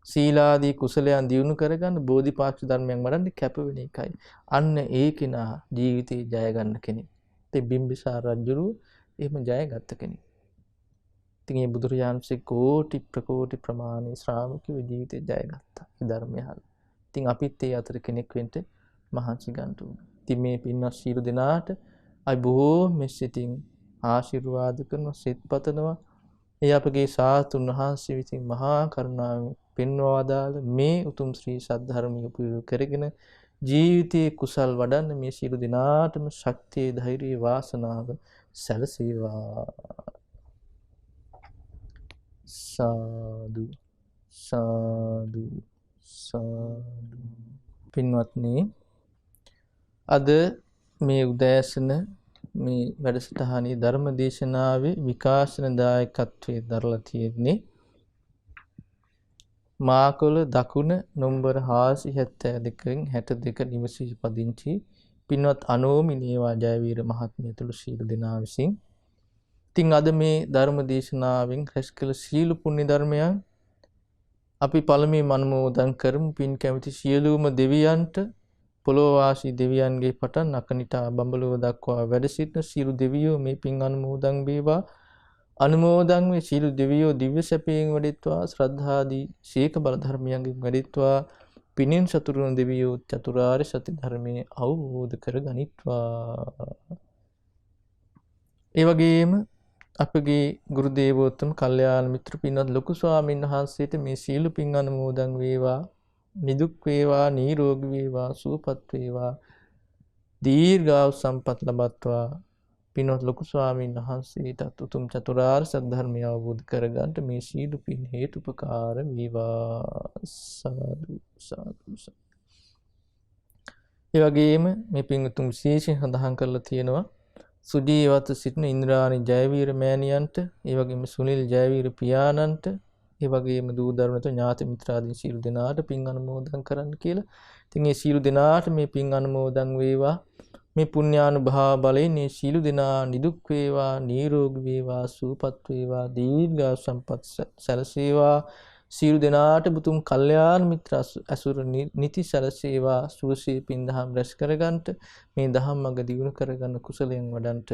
සීලාදී කුසලයන් දියුණු කරගන්න බෝධිපාක්ෂ ධර්මයන් වඩන්න කැප වෙන එකයි. අන්න ඒ කෙනා ජීවිතේ ජය ගන්න කෙනෙක්. ඉතින් බිම්බිසාර රජුරු එහෙම ජයගත්ත කෙනෙක්. ඉතින් මේ බුදුරජාණන් වහන්සේ කෝටි ප්‍රකෝටි ප්‍රමාණී ශ්‍රාවකයෝ ජීවිතේ ජයගත්තා. මේ ධර්මය අහලා. ඉතින් අපිත් ඒ අතර කෙනෙක් වෙන්න මහන්සි ගන්න ඕනේ. ඉතින් මේ පින්වත් ශීල දෙනාට අයි බොහෝ මෙසිතින් ආශිර්වාද කරනවා, සිත පතනවා. ඒ අපගේ සාතුන් වහන්සේ විසින් මහා කරුණාවෙන් පෙන්වා වදාළ මේ උතුම් ශ්‍රී සද්ධර්මය උපයෝග කරගෙන ජීවිතයේ කුසල් වඩන්න මේ සියලු දෙනාටම ශක්තිය, ධෛර්යය, වාසනාව සැලසේවා. සාදු සාදු සාදු. පින්වත්නි, අද මේ උදෑසන මේ වැඩසටහනේ ධර්ම දේශනාවේ විකාශන දායකත්වයේ දරලා තියෙන්නේ මාකොළ දකුණ නොම්බර 472න් 62 නිවසේ පදිංචි පින්වත් අනෝමි නේවා ජයවීර මහත්මිය තුළු සීල දෙනා විසින්. ඉතින් අද මේ ධර්ම දේශනාවෙන් රැස් කළ සීල පුණ්‍ය ධර්මයන් අපි පළමුවෙන් අනුමෝදන් කරමු. පින් කැමති සියලුම දෙවියන්ට, පොළොව වාසී දෙවියන්ගේ පටන් අකනිටා බඹලොව දක්වා වැඩ සිටින සියලු දෙවියෝ මේ පින් අනුමෝදන් වේවා. අනුමෝදන් වේ සියලු දෙවියෝ දිව්‍ය සැපයෙන් වැඩිත්වා, ශ්‍රද්ධාදී ශීක බල ධර්මයන්ගෙන් වැඩිත්වා, පිනින් සතුරුන දෙවියෝ චතුරාර්ය සත්‍ය ධර්මයේ අවබෝධ කර ගනිත්වා. ඒ වගේම අපගේ ගුරු දේවෝත්තම කල්යාණ මිත්‍ර පින්වත් ලොකු ස්වාමීන් වහන්සේට මේ සීල පින් අනුමෝදන් වේවා. නිදුක් වේවා, නිරෝගී වේවා, සුවපත් වේවා, දීර්ඝායු සම්පත් ලබත්වා. පින්වත් ලොකු ස්වාමීන් වහන්සේට උතුම් චතුරාර්ය සත්‍ය ධර්මය අවබෝධ කරගන්නට මේ සීල පින් හේතුපකාර වේවා. සාදු සාදු. ඒ වගේම මේ පින් උතුම් විශේෂයෙන් සඳහන් කරලා තියෙනවා සුජීවත සිටින ඉන්ද්‍රාණි ජයවීර මෑණියන්ට, ඒ වගේම සුනිල් ජයවීර පියාණන්ට, ඒ වගේම දූ දරුවන්ට, ඥාති මිත්‍රාදීන් සියලු දෙනාට පින් අනුමෝදන් කරන්න කියලා. ඉතින් මේ සියලු දෙනාට මේ පින් අනුමෝදන් වේවා. මේ පුණ්‍යානුභාව බලයෙන් මේ සියලු දෙනා නිදුක් වේවා, නිරෝගී වේවා, සුවපත් වේවා, දීර්ඝ සම්පත් සැලසේවා. සියලු දෙනාට බුතුම් කල්යාණ මිත්‍ර අසුර නිති සැලසේවා. සුවසේ පින් දහම් රැස් කරගන්නට, මේ දහම් මඟ දියුණු කරගන්න, කුසලයෙන් වඩන්ට,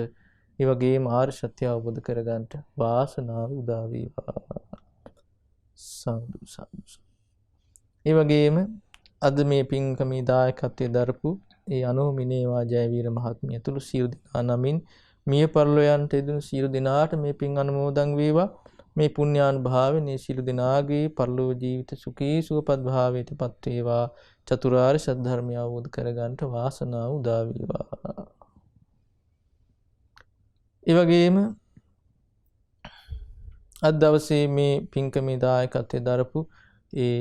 ඒ වගේම ආර්ය සත්‍ය අවබෝධ කරගන්නට වාසනාව උදා වේවා. සාදු සාදු. ඒ වගේම අද මේ පින්කමේ දායකත්වයේ දරපු ඒ අනෝමි නේවා ජයවීර මහත්මිය තුළු සියලු දෙනා නමින් මිය පරලෝ යන්ට යෙදුණු සියලු දෙනාට මේ පින් අනුමෝදන් වේවා. මේ පුණ්‍යානුභාවයෙන් මේ සියලු දෙනාගේ පරලෝ ජීවිත සුඛී සුවපත් භාවයට පත් වේවා. චතුරාර්ය සත්‍ය ධර්මය අවබෝධ කරගන්නට වාසනාව උදා වේවා. ඒ වගේම අද දවසේ මේ පින්කමේ දායකත්වයේ දරපු ඒ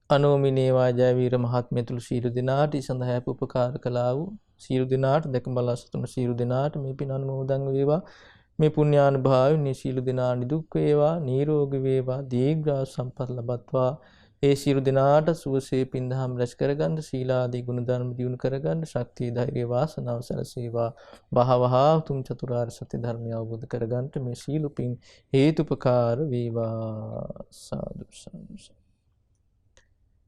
අනෝමි නේවා ජයවීර මහත්මිය තුළු සියලු දෙනාට සඳහා උපකාර කළා වූ සියලු දෙනාට දැක බලා සිටින සියලු දෙනාට මේ පින් අනුමෝදන් වේවා. මේ පුණ්‍යානුභාවයෙන් මේ සියලු දෙනා නිදුක් වේවා, නිරෝගී වේවා, දීර්ඝ සම්පත් ලබත්වා. ඒ සියලු දෙනාට සුවසේ පින් දහම් රැස් කරගන්න, සීලාදී ගුණ ධර්ම දියුණු කරගන්න ශක්තිය, ධෛර්ය, වාසනාව සැලසේවා. වහවහා උතුම් චතුරාර්ය සත්‍ය ධර්මය අවබෝධ කරගන්නට මේ සීල පින් හේතුපකාර වේවා. සාදු සාදු.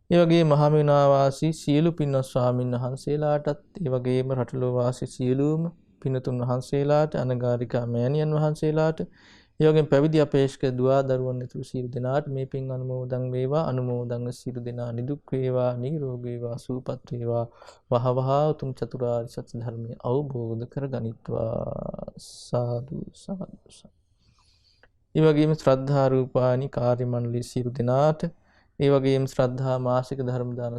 ඒ වගේ මහමෙවුනා වාසී සියලු පින්වත් ස්වාමීන් වහන්සේලාටත්, ඒ වගේම රටලෝ වාසී සියලුම පින්තුන් වහන්සේලාට, අනගාരികා මෑණියන් වහන්සේලාට, ඒ වගේම පැවිදි අපේක්ෂක දුවා දරුවන් ඇතුළු සියලු දෙනාට මේ පින් අනුමෝදන් වේවා. අනුමෝදන් සියලු දෙනා නිදුක් වේවා, නිරෝගී වේවා, සුවපත් වේවා. වහවහා උතුම් චතුරාර්ය සත්‍ය ධර්මය අවබෝධ කරගනිත්වා. සාදු සාදු. ඒ වගේම ශ්‍රද්ධා රූපානි කාර්ය මණ්ඩලයේ සියලු දෙනාට, ඒ වගේම ශ්‍රද්ධා මාසික ධර්ම දාන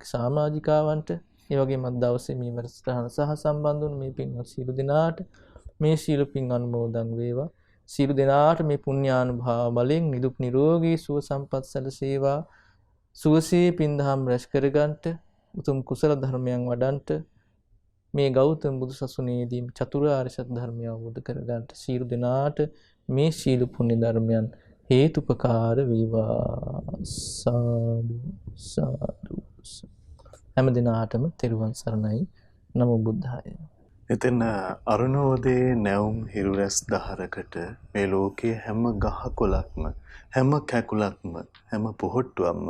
සමාජිකාවන්ට, ඒ වගේම අද දවසේ මේ වැඩසටහන සහ සම්බන්ධ වුණු මේ පින්වත් සියලු දෙනාට මේ සීල පින් අනුමෝදන් වේවා. සියලු දෙනාට මේ පුණ්‍යානුභාව බලෙන් නිදුක් නිරෝගී සුව සම්පත් සැලසේවා. සුවසේ පින් දහම් රැස් කරගන්නට, උතුම් කුසල ධර්මයන් වඩන්ට, මේ ගෞතම බුදු සසුනේදී චතුරාර්ය සත්‍ය ධර්මය අවබෝධ කරගන්නට සියලු දෙනාට මේ සීල පුණ්‍ය ධර්මයන් හේතුපකාර වේවා. සාදු සාදු. හැම දිනාටම තෙරුවන් සරණයි. නමෝ බුද්ධාය. එතන අරුණෝදයේ නැවුම් හිරුරැස් දහරකට මේ ලෝකයේ හැම ගහකොළක්ම හැම කැකුලක්ම හැම පොහොට්ටුවක්ම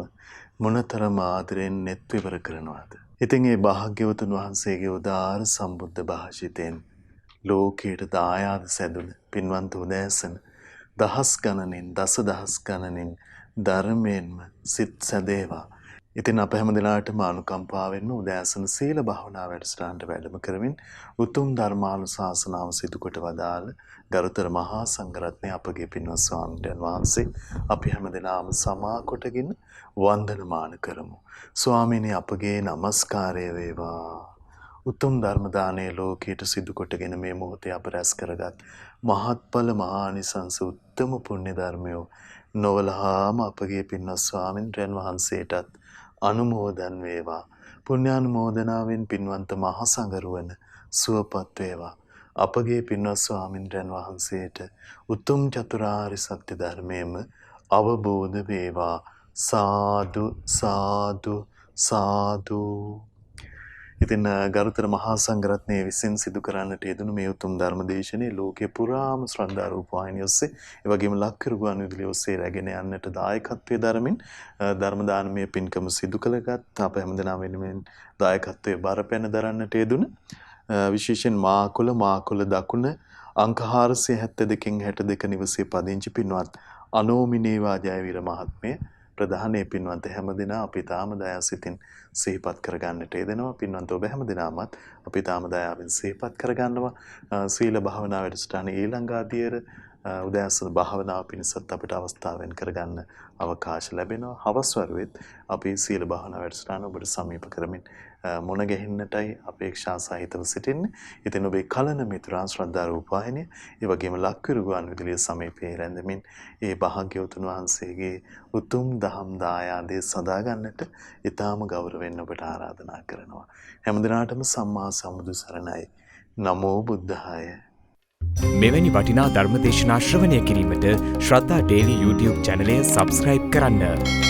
මොනතරම් ආදරෙන් නෙත් විවර කරනවාද. ඉතින් ඒ භාග්‍යවතුන් වහන්සේගේ උදාාර සම්බුද්ධ භාෂිතයෙන් ලෝකයට දායාද සැදුන පින්වන්ත උදෑසන දහස් ගණනින් දසදහස් ගණනින් ධර්මයෙන්ම සිත් සැදේවා. ඉතින් අප හැම දිනාටම අනුකම්පාවෙන්ම උදෑසන සීල භාවනා වැඩසටහනට වැඩම කරමින් උතුම් ධර්මානුශාසනාව සිදු කොට වදාළ ගරුතර මහා සංඝරත්නය අපගේ පින්වත් ස්වාමීන් වහන්සේ අපි හැම දිනාම සමා කොටගෙන වන්දනමාන කරමු. ස්වාමීනි අපගේ নমස්කාරය වේවා. උතුම් ධර්ම දානයේ ලෝකයට සිදු කොටගෙන මේ මොහොතේ අප රැස් කරගත් මහත්ඵල මහානිසංස උත්තම පුණ්‍ය ධර්මයෝ නොවලහාම අපගේ පින්වත් ස්වාමීන් වහන්සේටත් අනුමෝදන් වේවා. පුණ්‍යානුමෝදනාවෙන් පින්වන්ත මහ සංඝරුවන සුවපත් වේවා. අපගේ පින්වත් ස්වාමින්ද්‍රයන් වහන්සේට උතුම් චතුරාර්ය සත්‍ය ධර්මයේම අවබෝධ වේවා. සාදු සාදු සාදු. ඉතින් ගරුතර මහා සංඝරත්නයේ විසින් සිදු කරන්නට යෙදුණු මේ උතුම් ධර්ම දේශනේ ලෝකේ පුරාම ශ්‍රද්ධා රූපවාහිනිය ඔස්සේ ඒ වගේම ලක්කරු ගුවන්විදුලිය ඔස්සේ රැගෙන යන්නට දායකත්වයේ දරමින් ධර්ම දානමය පින්කම සිදු කළගත් අප හැමදෙනාම වෙනුවෙන් දායකත්වයේ බරපැන දරන්නට යෙදුණ විශේෂයෙන් මාකොළ දකුණ අංක 472කින් 62 නිවසේ පදිංචි පින්වත් අනෝමිනේවා ජයවීර මහත්මිය ප්‍රධානයේ පින්වන්ත හැමදෙනා අපි තාම දයාසිතින් සිහිපත් කරගන්නට යෙදෙනවා. පින්වන්ත ඔබ හැමදෙනාමත් අපි තාම දයාවෙන් සිහිපත් කරගන්නවා. සීල භාවනා වැඩසටහනේ ඊළඟ අදියර උදෑසන භාවනාව පිණිසත් අපිට අවස්ථාවෙන් කරගන්න අවකාශ ලැබෙනවා. හවස් වරුවෙත් අපි සීල භාවනා වැඩසටහන ඔබට සමීප කරමින් මුණ ගැහෙන්නටයි අපේක්ෂා සහිතව සිටින්නේ. ඉතින් ඔබේ කලන මිතුරා ශ්‍රද්ධා රූපවාහිනිය, ඒ වගේම ලක්විරු ගුවන්විදුලිය සමීපයේ රැඳෙමින් ඒ භාග්‍යවතුන් වහන්සේගේ උතුම් දහම් දායාදේ සදා ගන්නට ඊටාම ගෞරවයෙන් ඔබට ආරාධනා කරනවා. හැමදිනාටම සම්මා සම්බුදු සරණයි. නමෝ බුද්ධාය. මෙවැනි වටිනා ධර්මදේශනා ශ්‍රවණය කිරීමට ශ්‍රද්ධා ඩේලි YouTube චැනලය සබස්ක්‍රයිබ් කරන්න.